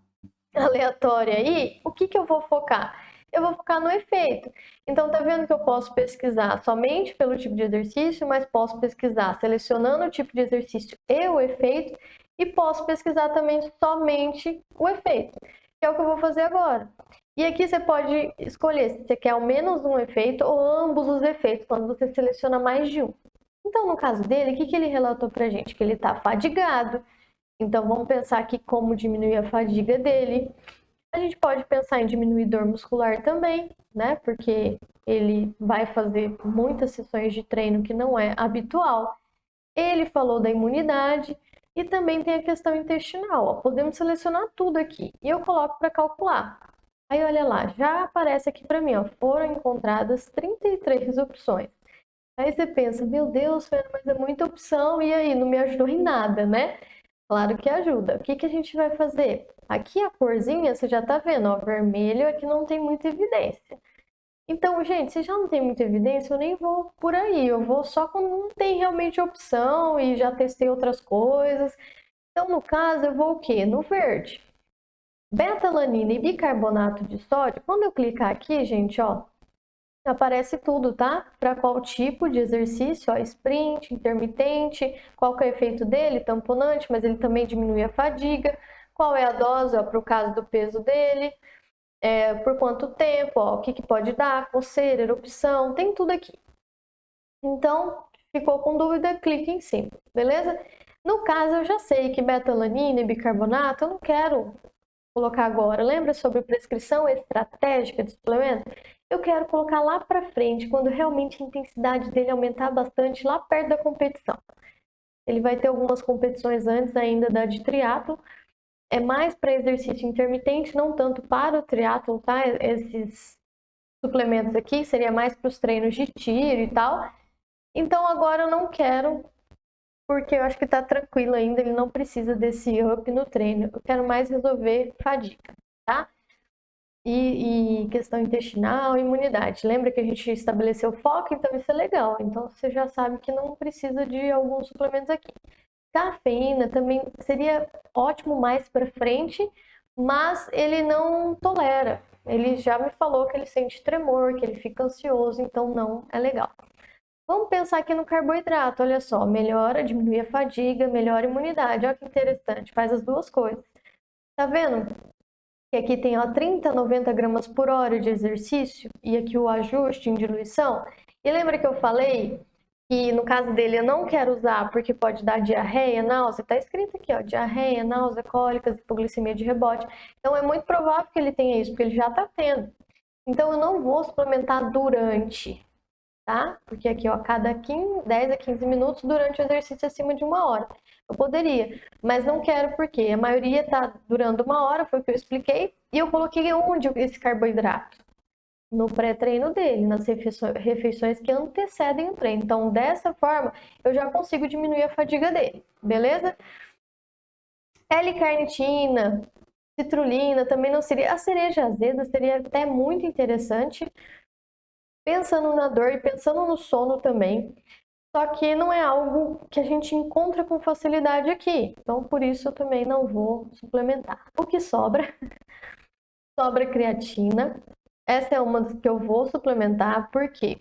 aleatório aí, o que eu vou focar? Eu vou focar no efeito. Então, tá vendo que eu posso pesquisar somente pelo tipo de exercício, mas posso pesquisar selecionando o tipo de exercício e o efeito, e posso pesquisar também somente o efeito, que é o que eu vou fazer agora. E aqui você pode escolher se você quer ao menos um efeito ou ambos os efeitos, quando você seleciona mais de um. Então, no caso dele, o que ele relatou pra gente? Que ele tá fadigado. Então, vamos pensar aqui como diminuir a fadiga dele. A gente pode pensar em diminuir dor muscular também, né? Porque ele vai fazer muitas sessões de treino que não é habitual. Ele falou da imunidade e também tem a questão intestinal. Ó. Podemos selecionar tudo aqui e eu coloco para calcular. Aí, olha lá, já aparece aqui para mim, ó, foram encontradas 33 opções. Aí você pensa, meu Deus, Fernanda, mas é muita opção, e aí, não me ajudou em nada, né? Claro que ajuda. O que que a gente vai fazer? Aqui a corzinha, você já tá vendo, ó, vermelho é que não tem muita evidência. Então, gente, se já não tem muita evidência, eu nem vou por aí. Eu vou só quando não tem realmente opção e já testei outras coisas. Então, no caso, eu vou o quê? No verde. Betalanina e bicarbonato de sódio, quando eu clicar aqui, gente, ó, aparece tudo, tá? Para qual tipo de exercício, ó, sprint, intermitente, qual que é o efeito dele, tamponante, mas ele também diminui a fadiga, qual é a dose, ó, para o caso do peso dele, por quanto tempo, ó, o que, que pode dar, coceira, erupção, tem tudo aqui. Então, ficou com dúvida, clique em cima, beleza? No caso, eu já sei que betalanina e bicarbonato eu não quero colocar agora. Lembra sobre prescrição estratégica de suplemento? Eu quero colocar lá para frente, quando realmente a intensidade dele aumentar bastante, lá perto da competição. Ele vai ter algumas competições antes ainda da de triatlo. É mais para exercício intermitente, não tanto para o triatlo, tá? Esses suplementos aqui seria mais para os treinos de tiro e tal. Então agora eu não quero, porque eu acho que tá tranquilo ainda, ele não precisa desse up no treino. Eu quero mais resolver fadiga, tá? E questão intestinal, imunidade. Lembra que a gente estabeleceu foco? Então isso é legal. Então você já sabe que não precisa de alguns suplementos aqui. Cafeína também seria ótimo mais para frente, mas ele não tolera. Ele já me falou que ele sente tremor, que ele fica ansioso, então não é legal. Vamos pensar aqui no carboidrato, olha só, melhora, diminui a fadiga, melhora a imunidade, olha que interessante, faz as duas coisas. Tá vendo? Que aqui tem ó, 30 a 90 gramas por hora de exercício e aqui o ajuste em diluição. E lembra que eu falei que no caso dele eu não quero usar porque pode dar diarreia, náusea? Tá escrito aqui, ó, diarreia, náusea, cólicas, hipoglicemia de rebote. Então é muito provável que ele tenha isso, porque ele já tá tendo. Então eu não vou suplementar durante, tá? Porque aqui, ó, cada 10 a 15 minutos durante o exercício acima de 1 hora. Eu poderia, mas não quero porque a maioria tá durando 1 hora, foi o que eu expliquei, e eu coloquei onde esse carboidrato? No pré-treino dele, nas refeições que antecedem o treino. Então, dessa forma, eu já consigo diminuir a fadiga dele, beleza? L-carnitina, citrulina, também não seria... A cereja azeda seria até muito interessante, pensando na dor e pensando no sono também. Só que não é algo que a gente encontra com facilidade aqui. Então, por isso, eu também não vou suplementar. O que sobra? Sobra creatina. Essa é uma das que eu vou suplementar, porque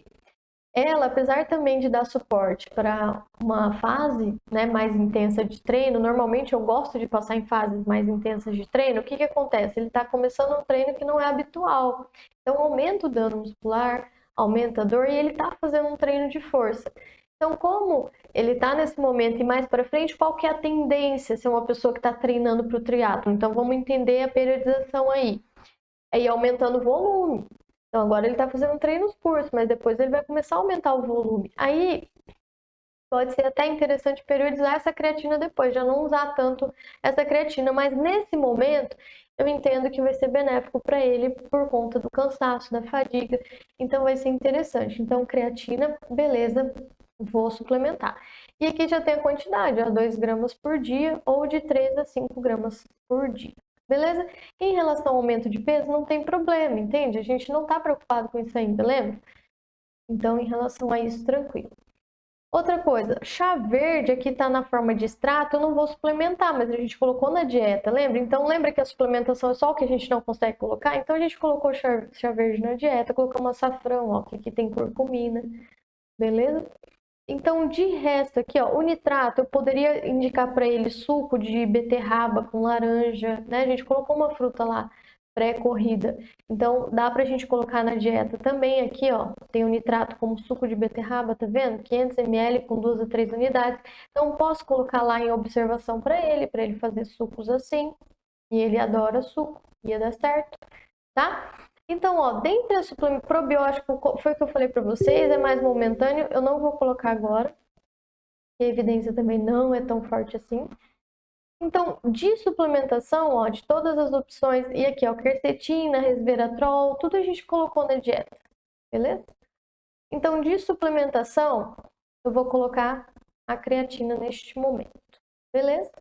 ela, apesar também de dar suporte para uma fase, né, mais intensa de treino, normalmente eu gosto de passar em fases mais intensas de treino, o que que acontece? Ele está começando um treino que não é habitual. Então, aumenta o dano muscular, aumenta a dor e ele está fazendo um treino de força. Então, como ele está nesse momento e mais para frente, qual que é a tendência se é uma pessoa que está treinando para o triatlo? Então, vamos entender a periodização aí. Aí aumentando o volume. Então, agora ele está fazendo treinos curtos, mas depois ele vai começar a aumentar o volume. Aí pode ser até interessante periodizar essa creatina depois, já não usar tanto essa creatina, mas nesse momento eu entendo que vai ser benéfico para ele por conta do cansaço, da fadiga, então vai ser interessante. Então, creatina, beleza, vou suplementar. E aqui já tem a quantidade, ó, 2 gramas por dia ou de 3 a 5 gramas por dia. Beleza? Em relação ao aumento de peso, não tem problema, entende? A gente não tá preocupado com isso ainda, lembra? Então, em relação a isso, tranquilo. Outra coisa, chá verde aqui tá na forma de extrato, eu não vou suplementar, mas a gente colocou na dieta, lembra? Então, lembra que a suplementação é só o que a gente não consegue colocar? Então, a gente colocou chá verde na dieta, colocamos açafrão, ó, que aqui tem curcumina, beleza? Então, de resto aqui, ó, o nitrato, eu poderia indicar para ele suco de beterraba com laranja, né? A gente colocou uma fruta lá pré-corrida. Então, dá pra gente colocar na dieta também aqui, ó, tem o nitrato como suco de beterraba, tá vendo? 500 ml com 2 a 3 unidades. Então, posso colocar lá em observação para ele fazer sucos assim. E ele adora suco, ia dar certo, tá? Então, ó, dentre a suplemento probiótico, foi o que eu falei para vocês, é mais momentâneo, eu não vou colocar agora, a evidência também não é tão forte assim. Então, de suplementação, ó, de todas as opções, e aqui, ó, quercetina, resveratrol, tudo a gente colocou na dieta, beleza? Então, de suplementação, eu vou colocar a creatina neste momento, beleza?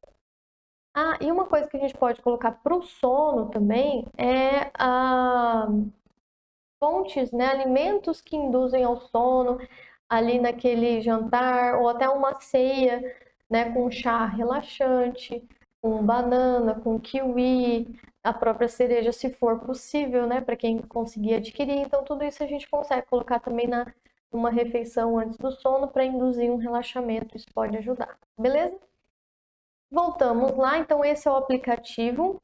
Ah, e uma coisa que a gente pode colocar para o sono também é fontes, né, alimentos que induzem ao sono, ali naquele jantar, ou até uma ceia, né, com chá relaxante, com banana, com kiwi, a própria cereja, se for possível, né, para quem conseguir adquirir. Então, tudo isso a gente consegue colocar também numa refeição antes do sono para induzir um relaxamento, isso pode ajudar, beleza? Voltamos lá, então esse é o aplicativo.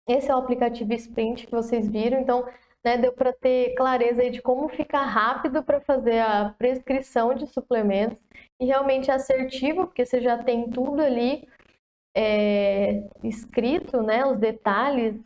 Esse é o aplicativo Sprint que vocês viram, então, né, deu para ter clareza aí de como ficar rápido para fazer a prescrição de suplementos e realmente assertivo, porque você já tem tudo ali escrito, né, os detalhes,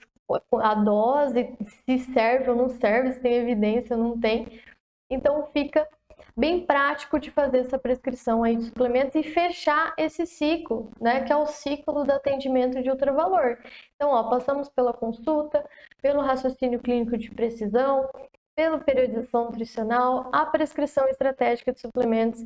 a dose, se serve ou não serve, se tem evidência ou não tem. Então fica bem prático de fazer essa prescrição aí de suplementos e fechar esse ciclo, né, que é o ciclo do atendimento de ultravalor. Então, ó, passamos pela consulta, pelo raciocínio clínico de precisão, pela periodização nutricional, a prescrição estratégica de suplementos,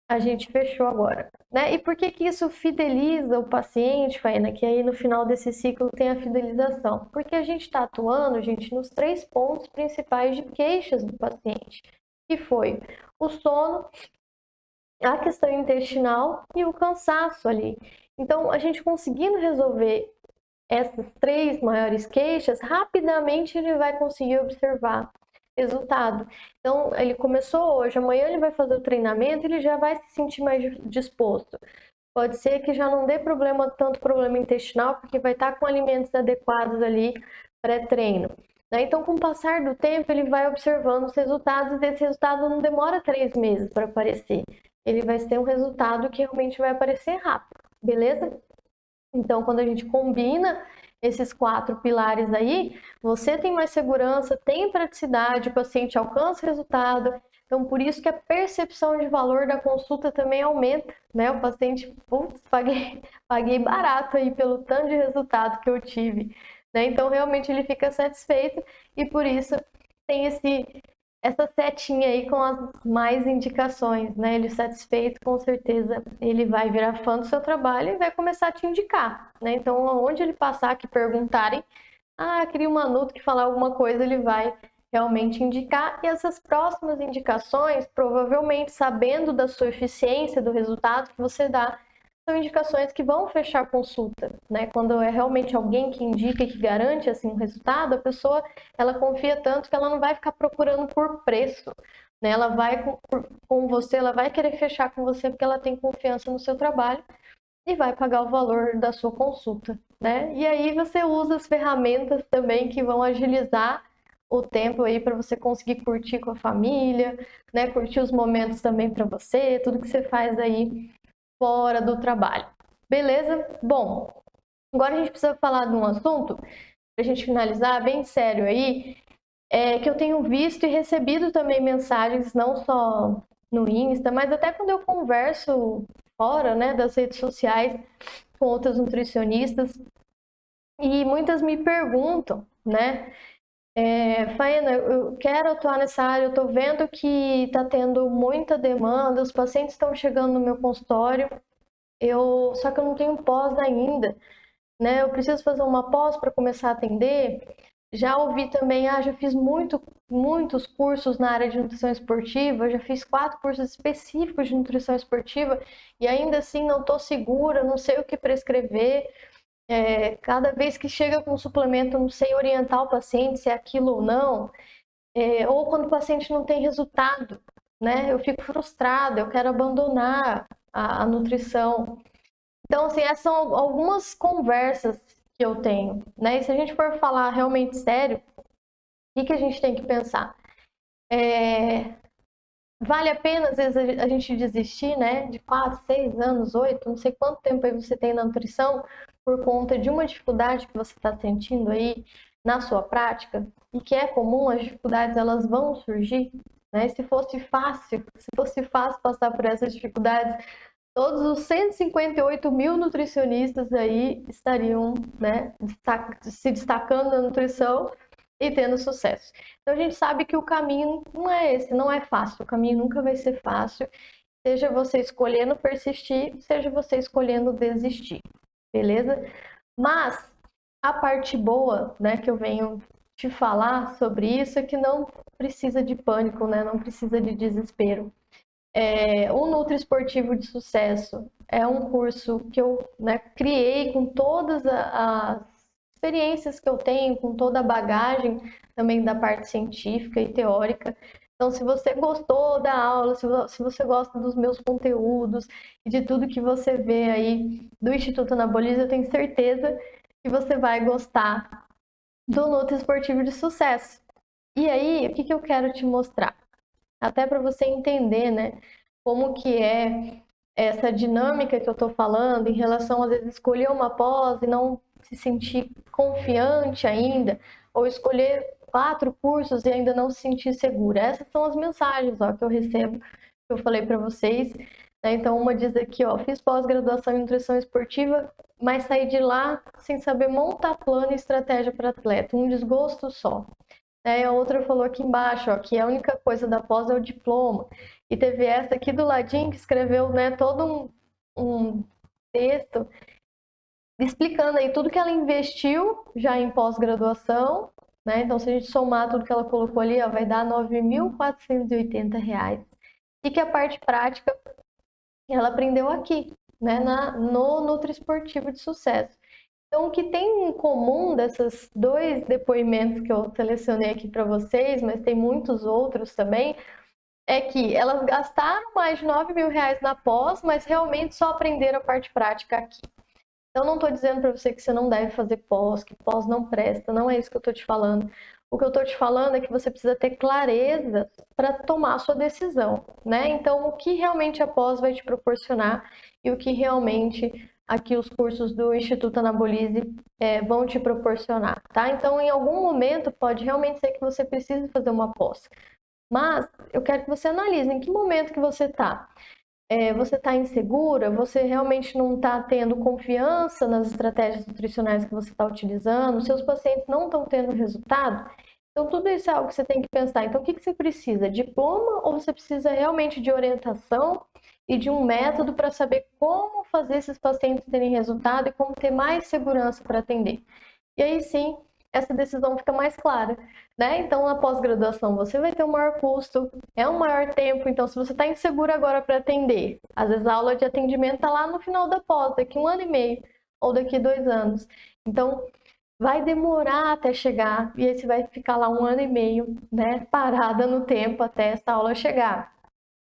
a gente fechou agora, né? E por que que isso fideliza o paciente, Faina? Que aí no final desse ciclo tem a fidelização. Porque a gente está atuando, gente, nos 3 pontos principais de queixas do paciente, que foi o sono, a questão intestinal e o cansaço ali. Então, a gente conseguindo resolver essas 3 maiores queixas, rapidamente ele vai conseguir observar resultado. Então, ele começou hoje, amanhã ele vai fazer o treinamento, ele já vai se sentir mais disposto. Pode ser que já não dê tanto problema intestinal, porque vai estar com alimentos adequados ali pré-treino. Então, com o passar do tempo, ele vai observando os resultados e esse resultado não demora 3 meses para aparecer. Ele vai ter um resultado que realmente vai aparecer rápido, beleza? Então, quando a gente combina esses 4 pilares aí, você tem mais segurança, tem praticidade, o paciente alcança o resultado. Então, por isso que a percepção de valor da consulta também aumenta, né? O paciente, putz, paguei barato aí pelo tanto de resultado que eu tive, né? Então, realmente ele fica satisfeito e por isso tem essa setinha aí com as mais indicações, né? Ele satisfeito, com certeza, ele vai virar fã do seu trabalho e vai começar a te indicar, né? Então, onde ele passar que perguntarem, queria uma Nuto que falar alguma coisa, ele vai realmente indicar. E essas próximas indicações, provavelmente sabendo da sua eficiência, do resultado que você dá, são indicações que vão fechar a consulta, né? Quando é realmente alguém que indica e que garante assim um resultado, a pessoa ela confia tanto que ela não vai ficar procurando por preço, né? Ela vai com você, ela vai querer fechar com você porque ela tem confiança no seu trabalho e vai pagar o valor da sua consulta, né? E aí você usa as ferramentas também que vão agilizar o tempo aí para você conseguir curtir com a família, né? Curtir os momentos também para você, tudo que você faz aí fora do trabalho. Beleza? Bom, agora a gente precisa falar de um assunto, para a gente finalizar, bem sério aí, que eu tenho visto e recebido também mensagens, não só no Insta, mas até quando eu converso fora, né, das redes sociais com outras nutricionistas, e muitas me perguntam, né, Faina, eu quero atuar nessa área, eu tô vendo que está tendo muita demanda, os pacientes estão chegando no meu consultório, só que eu não tenho pós ainda, né? Eu preciso fazer uma pós para começar a atender. Já ouvi também, já fiz muitos cursos na área de nutrição esportiva, já fiz 4 cursos específicos de nutrição esportiva e ainda assim não estou segura, não sei o que prescrever. Cada vez que chega com um suplemento, não sei orientar o paciente se é aquilo ou não. Ou quando o paciente não tem resultado, né? Eu fico frustrada, eu quero abandonar a nutrição. Então, assim, essas são algumas conversas que eu tenho, né? E se a gente for falar realmente sério, o que a gente tem que pensar? Vale a pena, às vezes, a gente desistir, né? De 4, 6 anos, 8, não sei quanto tempo aí você tem na nutrição, por conta de uma dificuldade que você está sentindo aí na sua prática, e que é comum, as dificuldades elas vão surgir, né? Se fosse fácil passar por essas dificuldades, todos os 158 mil nutricionistas aí estariam, né, se destacando na nutrição e tendo sucesso. Então a gente sabe que o caminho não é esse, não é fácil, o caminho nunca vai ser fácil, seja você escolhendo persistir, seja você escolhendo desistir, beleza? Mas a parte boa, né, que eu venho te falar sobre isso é que não precisa de pânico, né, não precisa de desespero. O Nutri Esportivo de Sucesso é um curso que eu, né, criei com todas as experiências que eu tenho, com toda a bagagem também da parte científica e teórica. Então, se você gostou da aula, se você gosta dos meus conteúdos e de tudo que você vê aí do Instituto Anabolize, eu tenho certeza que você vai gostar do Nutri Esportivo de Sucesso. E aí, o que eu quero te mostrar? Até para você entender, né, como que é essa dinâmica que eu estou falando em relação, às vezes, escolher uma pós e não se sentir confiante ainda, ou escolher 4 cursos e ainda não se sentir segura. Essas são as mensagens, ó, que eu recebo, que eu falei para vocês. Né? Então, uma diz aqui, ó, fiz pós-graduação em nutrição esportiva, mas saí de lá sem saber montar plano e estratégia para atleta. Um desgosto só. A outra falou aqui embaixo, ó, que a única coisa da pós é o diploma. E teve essa aqui do ladinho que escreveu, né, todo um texto explicando aí tudo que ela investiu já em pós-graduação, né? Então, se a gente somar tudo que ela colocou ali, ó, vai dar R$ 9.480. E que a parte prática ela aprendeu aqui, né, no Nutri Esportivo de Sucesso. Então, o que tem em comum desses 2 depoimentos que eu selecionei aqui para vocês, mas tem muitos outros também, é que elas gastaram mais de R$ 9.000 na pós, mas realmente só aprenderam a parte prática aqui. Então, não estou dizendo para você que você não deve fazer pós, que pós não presta, não é isso que eu estou te falando. O que eu estou te falando é que você precisa ter clareza para tomar a sua decisão, né? Então, o que realmente a pós vai te proporcionar e o que realmente aqui os cursos do Instituto Anabolize vão te proporcionar, tá? Então, em algum momento, pode realmente ser que você precise fazer uma pós. Mas eu quero que você analise em que momento que você está. Você está insegura? Você realmente não está tendo confiança nas estratégias nutricionais que você está utilizando? Seus pacientes não estão tendo resultado? Então, tudo isso é algo que você tem que pensar. Então, o que você precisa? Diploma ou você precisa realmente de orientação e de um método para saber como fazer esses pacientes terem resultado e como ter mais segurança para atender? E aí sim, essa decisão fica mais clara, né? Então, na pós-graduação, você vai ter um maior custo, é um maior tempo. Então, se você está inseguro agora para atender, às vezes a aula de atendimento está lá no final da pós, daqui 1 ano e meio ou daqui 2 anos. Então, vai demorar até chegar e aí você vai ficar lá 1 ano e meio, né, parada no tempo até essa aula chegar.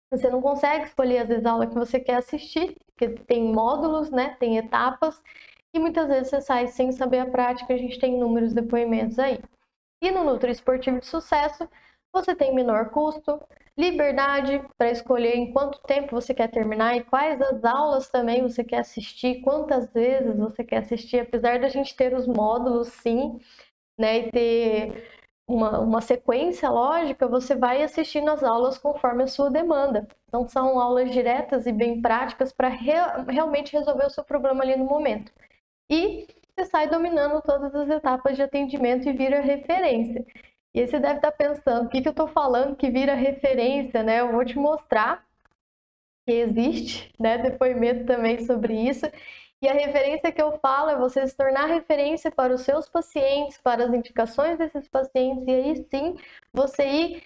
Você não consegue escolher, às vezes, a aula que você quer assistir, porque tem módulos, né, tem etapas, e muitas vezes você sai sem saber a prática, a gente tem inúmeros depoimentos aí. E no Nutri Esportivo de Sucesso, você tem menor custo, liberdade para escolher em quanto tempo você quer terminar e quais as aulas também você quer assistir, quantas vezes você quer assistir, apesar da gente ter os módulos, sim, né, e ter uma sequência lógica, você vai assistindo as aulas conforme a sua demanda. Então, são aulas diretas e bem práticas para realmente resolver o seu problema ali no momento. E você sai dominando todas as etapas de atendimento e vira referência. E aí você deve estar pensando, o que eu estou falando que vira referência, né? Eu vou te mostrar que existe, né, depoimento também sobre isso. E a referência que eu falo é você se tornar referência para os seus pacientes, para as indicações desses pacientes, e aí sim você ir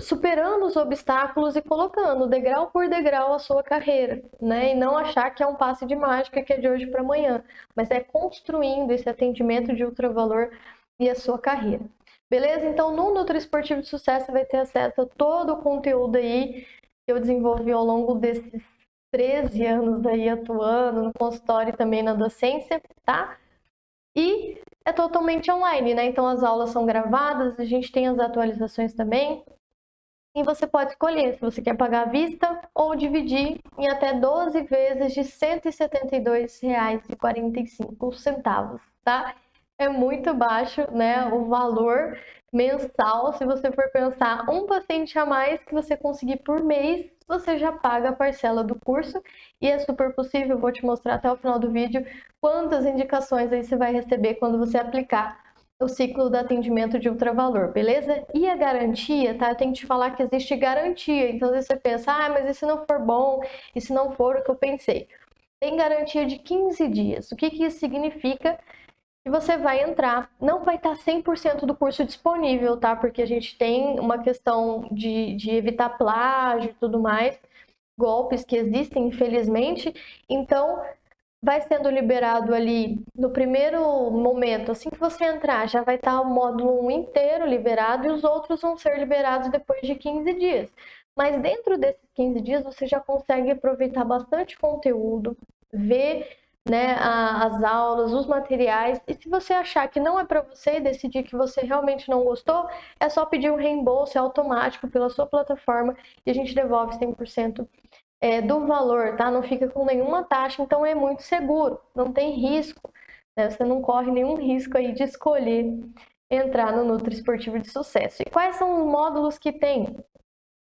superando os obstáculos e colocando degrau por degrau a sua carreira, né? E não achar que é um passe de mágica que é de hoje para amanhã, mas é construindo esse atendimento de ultravalor e a sua carreira. Beleza? Então, no Nutri Esportivo de Sucesso, você vai ter acesso a todo o conteúdo aí que eu desenvolvi ao longo desses 13 anos aí atuando no consultório e também na docência, tá? E é totalmente online, né? Então as aulas são gravadas, a gente tem as atualizações também. E você pode escolher se você quer pagar à vista ou dividir em até 12 vezes de R$ 172,45, tá? É muito baixo, né, o valor mensal. Se você for pensar um paciente a mais que você conseguir por mês, você já paga a parcela do curso e é super possível. Eu vou te mostrar até o final do vídeo quantas indicações aí você vai receber quando você aplicar o ciclo do atendimento de ultravalor, beleza? E a garantia, tá? Eu tenho que te falar que existe garantia. Então, às vezes você pensa, mas e se não for bom? E se não for o que eu pensei? Tem garantia de 15 dias. O que isso significa? Que você vai entrar, não vai estar 100% do curso disponível, tá? Porque a gente tem uma questão de evitar plágio e tudo mais, golpes que existem, infelizmente. Então, vai sendo liberado ali no primeiro momento, assim que você entrar, já vai estar o módulo 1 inteiro liberado e os outros vão ser liberados depois de 15 dias. Mas dentro desses 15 dias você já consegue aproveitar bastante conteúdo, ver, né, as aulas, os materiais, e se você achar que não é para você e decidir que você realmente não gostou, é só pedir um reembolso automático pela sua plataforma e a gente devolve 100% do valor, tá? Não fica com nenhuma taxa, então é muito seguro, não tem risco, né? Você não corre nenhum risco aí de escolher entrar no Nutri Esportivo de Sucesso. E quais são os módulos que tem?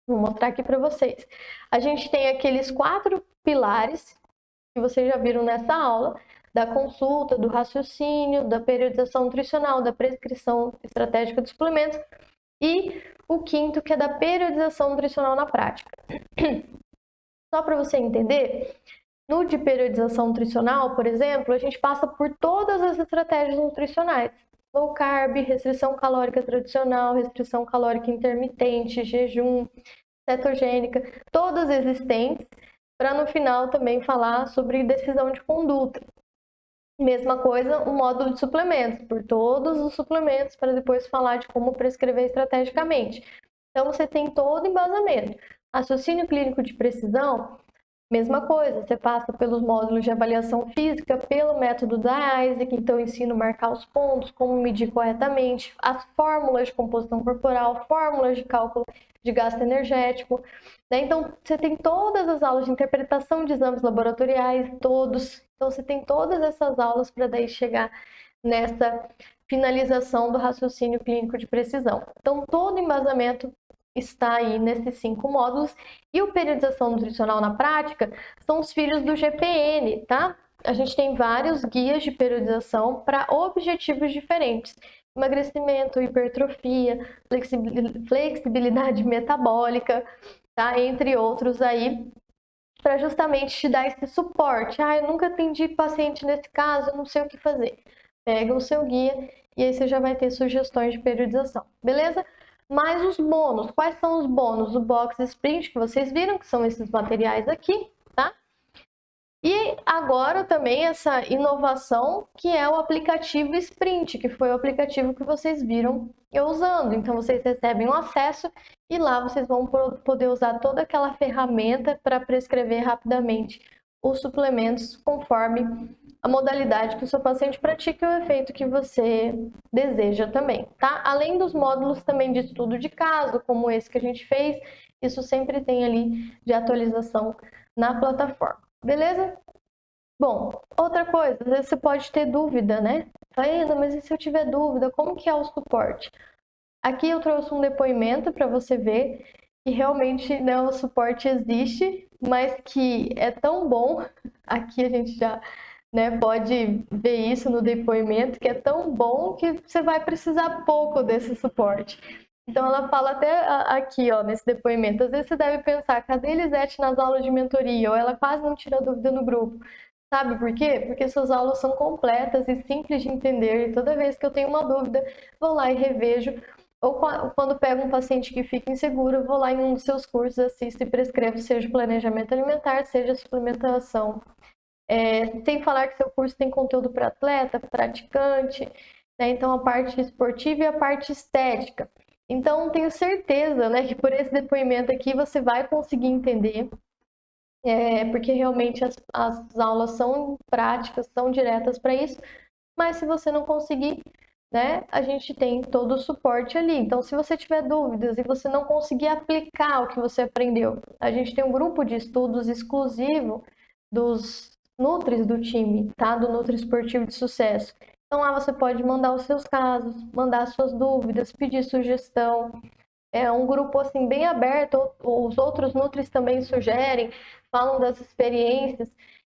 Vou mostrar aqui para vocês. A gente tem aqueles 4 pilares que vocês já viram nessa aula, da consulta, do raciocínio, da periodização nutricional, da prescrição estratégica de suplementos e o 5º, que é da periodização nutricional na prática. Só para você entender, no de periodização nutricional, por exemplo, a gente passa por todas as estratégias nutricionais. Low carb, restrição calórica tradicional, restrição calórica intermitente, jejum, cetogênica, todas existentes, para no final também falar sobre decisão de conduta. Mesma coisa, o módulo de suplementos, por todos os suplementos, para depois falar de como prescrever estrategicamente. Então, você tem todo o embasamento. Raciocínio clínico de precisão, mesma coisa, você passa pelos módulos de avaliação física, pelo método da Isaac, então ensino a marcar os pontos, como medir corretamente, as fórmulas de composição corporal, fórmulas de cálculo de gasto energético, né? Então, você tem todas as aulas de interpretação de exames laboratoriais, todos. Então, você tem todas essas aulas para daí chegar nessa finalização do raciocínio clínico de precisão. Então, todo o embasamento está aí nesses 5 módulos. E o periodização nutricional na prática são os filhos do GPN, tá? A gente tem vários guias de periodização para objetivos diferentes. Emagrecimento, hipertrofia, flexibilidade metabólica, tá? Entre outros aí, para justamente te dar esse suporte. Eu nunca atendi paciente nesse caso, eu não sei o que fazer. Pega o seu guia e aí você já vai ter sugestões de periodização, beleza? Mas os bônus, quais são os bônus? O Box Sprint, que vocês viram, que são esses materiais aqui, tá? E agora também essa inovação, que é o aplicativo Sprint, que foi o aplicativo que vocês viram eu usando. Então, vocês recebem um acesso e lá vocês vão poder usar toda aquela ferramenta para prescrever rapidamente os suplementos conforme a modalidade que o seu paciente pratica e o efeito que você deseja também, tá? Além dos módulos também de estudo de caso, como esse que a gente fez, isso sempre tem ali de atualização na plataforma, beleza? Bom, outra coisa, às vezes você pode ter dúvida, né? Ainda, mas e se eu tiver dúvida, como que é o suporte? Aqui eu trouxe um depoimento para você ver que realmente, né, o suporte existe, mas que é tão bom, aqui a gente já, né, pode ver isso no depoimento, que é tão bom que você vai precisar pouco desse suporte. Então ela fala até aqui, ó, nesse depoimento, às vezes você deve pensar, cadê Elisete nas aulas de mentoria? Ou ela quase não tira dúvida no grupo. Sabe por quê? Porque suas aulas são completas e simples de entender, e toda vez que eu tenho uma dúvida, vou lá e revejo. Ou quando pego um paciente que fica inseguro, eu vou lá em um dos seus cursos, assisto e prescrevo, seja planejamento alimentar, seja suplementação. Sem falar que seu curso tem conteúdo para atleta, praticante, né? Então a parte esportiva e a parte estética. Então tenho certeza, né, que por esse depoimento aqui você vai conseguir entender, porque realmente as aulas são práticas, são diretas para isso, mas se você não conseguir, né, a gente tem todo o suporte ali. Então, se você tiver dúvidas e você não conseguir aplicar o que você aprendeu, a gente tem um grupo de estudos exclusivo dos Nutris do time, tá? Do Nutri Esportivo de Sucesso. Então, lá você pode mandar os seus casos, mandar suas dúvidas, pedir sugestão. É um grupo, assim, bem aberto. Os outros Nutris também sugerem, falam das experiências.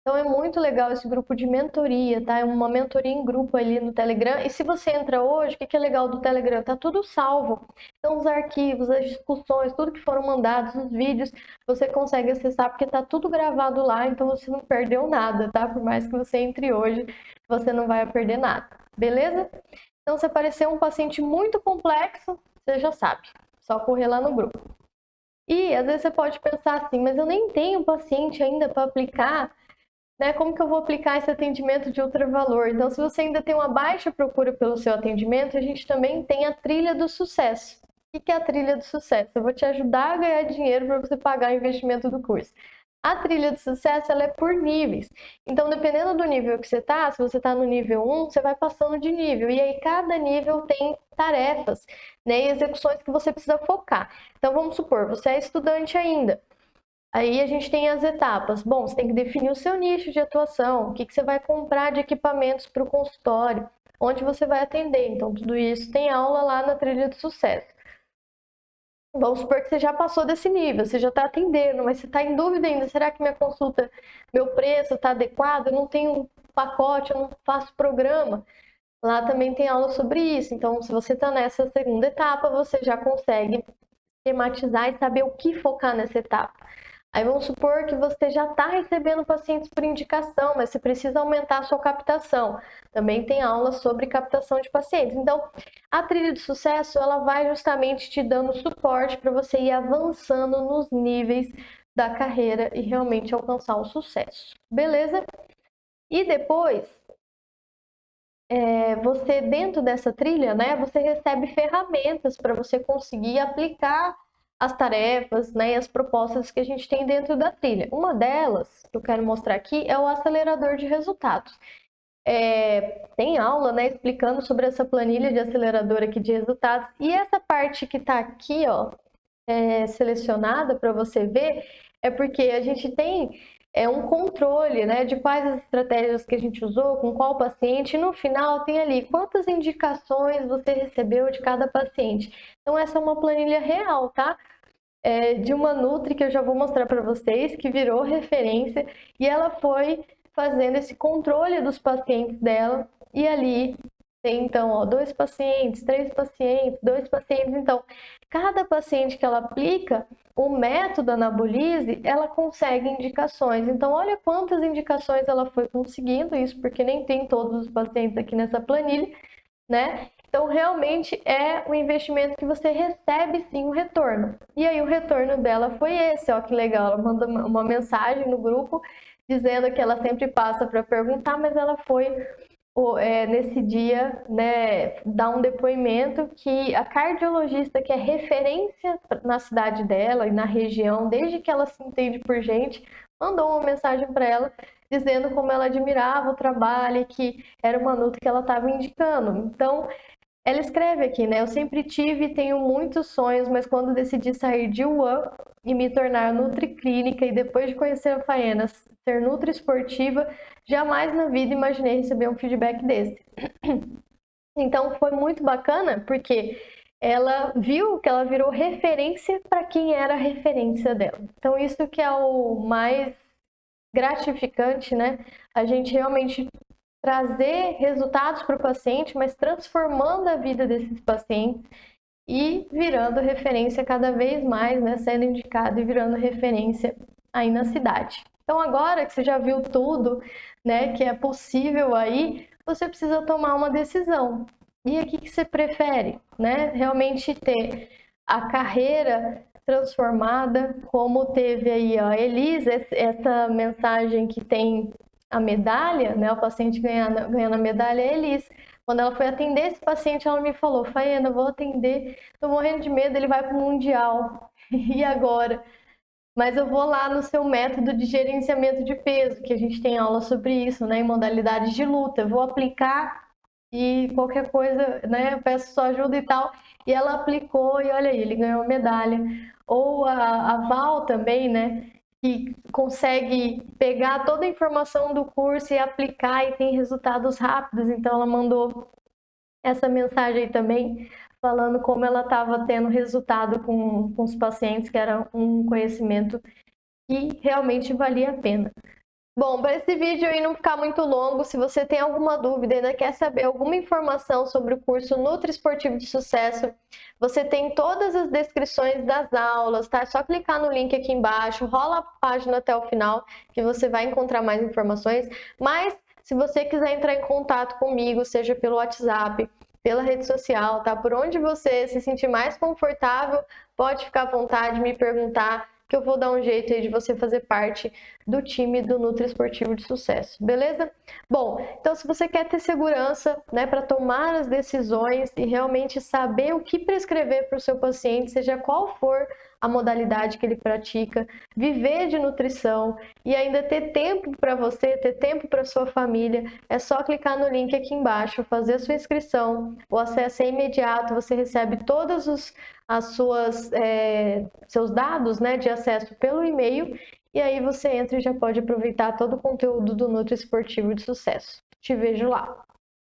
Então é muito legal esse grupo de mentoria, tá? É uma mentoria em grupo ali no Telegram. E se você entra hoje, o que é legal do Telegram? Tá tudo salvo. Então os arquivos, as discussões, tudo que foram mandados, os vídeos, você consegue acessar porque tá tudo gravado lá, então você não perdeu nada, tá? Por mais que você entre hoje, você não vai perder nada. Beleza? Então se aparecer um paciente muito complexo, você já sabe. Só correr lá no grupo. E às vezes você pode pensar assim, mas eu nem tenho paciente ainda para aplicar, né? Como que eu vou aplicar esse atendimento de ultravalor? Então, se você ainda tem uma baixa procura pelo seu atendimento, a gente também tem a trilha do sucesso. O que é a trilha do sucesso? Eu vou te ajudar a ganhar dinheiro para você pagar o investimento do curso. A trilha de sucesso ela é por níveis. Então, dependendo do nível que você está, se você está no nível 1, você vai passando de nível. E aí, cada nível tem tarefas, né, e execuções que você precisa focar. Então, vamos supor, você é estudante ainda. Aí a gente tem as etapas. Bom, você tem que definir o seu nicho de atuação, o que você vai comprar de equipamentos para o consultório, onde você vai atender. Então, tudo isso tem aula lá na trilha do sucesso. Vamos supor que você já passou desse nível, você já está atendendo, mas você está em dúvida ainda, será que minha consulta, meu preço está adequado? Eu não tenho pacote, eu não faço programa. Lá também tem aula sobre isso. Então, se você está nessa segunda etapa, você já consegue esquematizar e saber o que focar nessa etapa. Aí vamos supor que você já está recebendo pacientes por indicação, mas você precisa aumentar a sua captação. Também tem aula sobre captação de pacientes. Então, a trilha de sucesso, ela vai justamente te dando suporte para você ir avançando nos níveis da carreira e realmente alcançar o sucesso. Beleza? E depois, você dentro dessa trilha, né, você recebe ferramentas para você conseguir aplicar as tarefas, né, e as propostas que a gente tem dentro da trilha. Uma delas, que eu quero mostrar aqui, é o acelerador de resultados. Tem aula, né, explicando sobre essa planilha de acelerador aqui de resultados. E essa parte que está aqui, ó, selecionada para você ver, é porque a gente tem um controle, né, de quais as estratégias que a gente usou, com qual paciente, e no final tem ali quantas indicações você recebeu de cada paciente. Então essa é uma planilha real, tá? De uma Nutri que eu já vou mostrar para vocês, que virou referência, e ela foi fazendo esse controle dos pacientes dela, e ali tem então, ó, 2 pacientes, 3 pacientes, 2 pacientes. Então, cada paciente que ela aplica o método Anabolize, ela consegue indicações. Então, olha quantas indicações ela foi conseguindo, isso porque nem tem todos os pacientes aqui nessa planilha, né? Então, realmente é um investimento que você recebe sim um retorno. E aí, o retorno dela foi esse, ó, que legal. Ela manda uma mensagem no grupo dizendo que ela sempre passa para perguntar, mas ela foi nesse dia, né, dar um depoimento que a cardiologista que é referência na cidade dela e na região, desde que ela se entende por gente, mandou uma mensagem para ela dizendo como ela admirava o trabalho e que era uma Nutri que ela estava indicando. Então, ela escreve aqui, né? Eu sempre tive e tenho muitos sonhos, mas quando decidi sair de Wuhan e me tornar nutriclínica e depois de conhecer a Faena, ser nutri esportiva, jamais na vida imaginei receber um feedback desse. Então foi muito bacana porque ela viu que ela virou referência para quem era a referência dela. Então isso que é o mais gratificante, né? A gente realmente trazer resultados para o paciente, mas transformando a vida desses pacientes e virando referência cada vez mais, né? Sendo indicado e virando referência aí na cidade. Então agora que você já viu tudo, né, que é possível aí, você precisa tomar uma decisão. E aqui que você prefere, né? Realmente ter a carreira transformada, como teve aí a Elisa, essa mensagem que tem a medalha, né? O paciente ganhando a medalha é a Elisa. Quando ela foi atender esse paciente, ela me falou: Faena, eu vou atender, tô morrendo de medo, ele vai pro Mundial. E agora? Mas eu vou lá no seu método de gerenciamento de peso, que a gente tem aula sobre isso, né? Em modalidades de luta. Eu vou aplicar e qualquer coisa, né? Eu peço sua ajuda e tal. E ela aplicou e olha aí, ele ganhou a medalha. Ou a Val também, né? Que consegue pegar toda a informação do curso e aplicar e tem resultados rápidos. Então ela mandou essa mensagem aí também, falando como ela estava tendo resultado com os pacientes, que era um conhecimento que realmente valia a pena. Bom, para esse vídeo aí não ficar muito longo, se você tem alguma dúvida, ainda quer saber alguma informação sobre o curso Nutri Esportivo de Sucesso, você tem todas as descrições das aulas, tá? É só clicar no link aqui embaixo, rola a página até o final, que você vai encontrar mais informações. Mas, se você quiser entrar em contato comigo, seja pelo WhatsApp, pela rede social, tá? Por onde você se sentir mais confortável, pode ficar à vontade, me perguntar, que eu vou dar um jeito aí de você fazer parte do time do Nutri Esportivo de Sucesso, beleza? Bom, então se você quer ter segurança, né, para tomar as decisões e realmente saber o que prescrever para o seu paciente, seja qual for a modalidade que ele pratica, viver de nutrição e ainda ter tempo para você, ter tempo para sua família, é só clicar no link aqui embaixo, fazer a sua inscrição, o acesso é imediato, você recebe todos seus dados, né, de acesso pelo e-mail, e aí você entra e já pode aproveitar todo o conteúdo do Nutri Esportivo de Sucesso. Te vejo lá!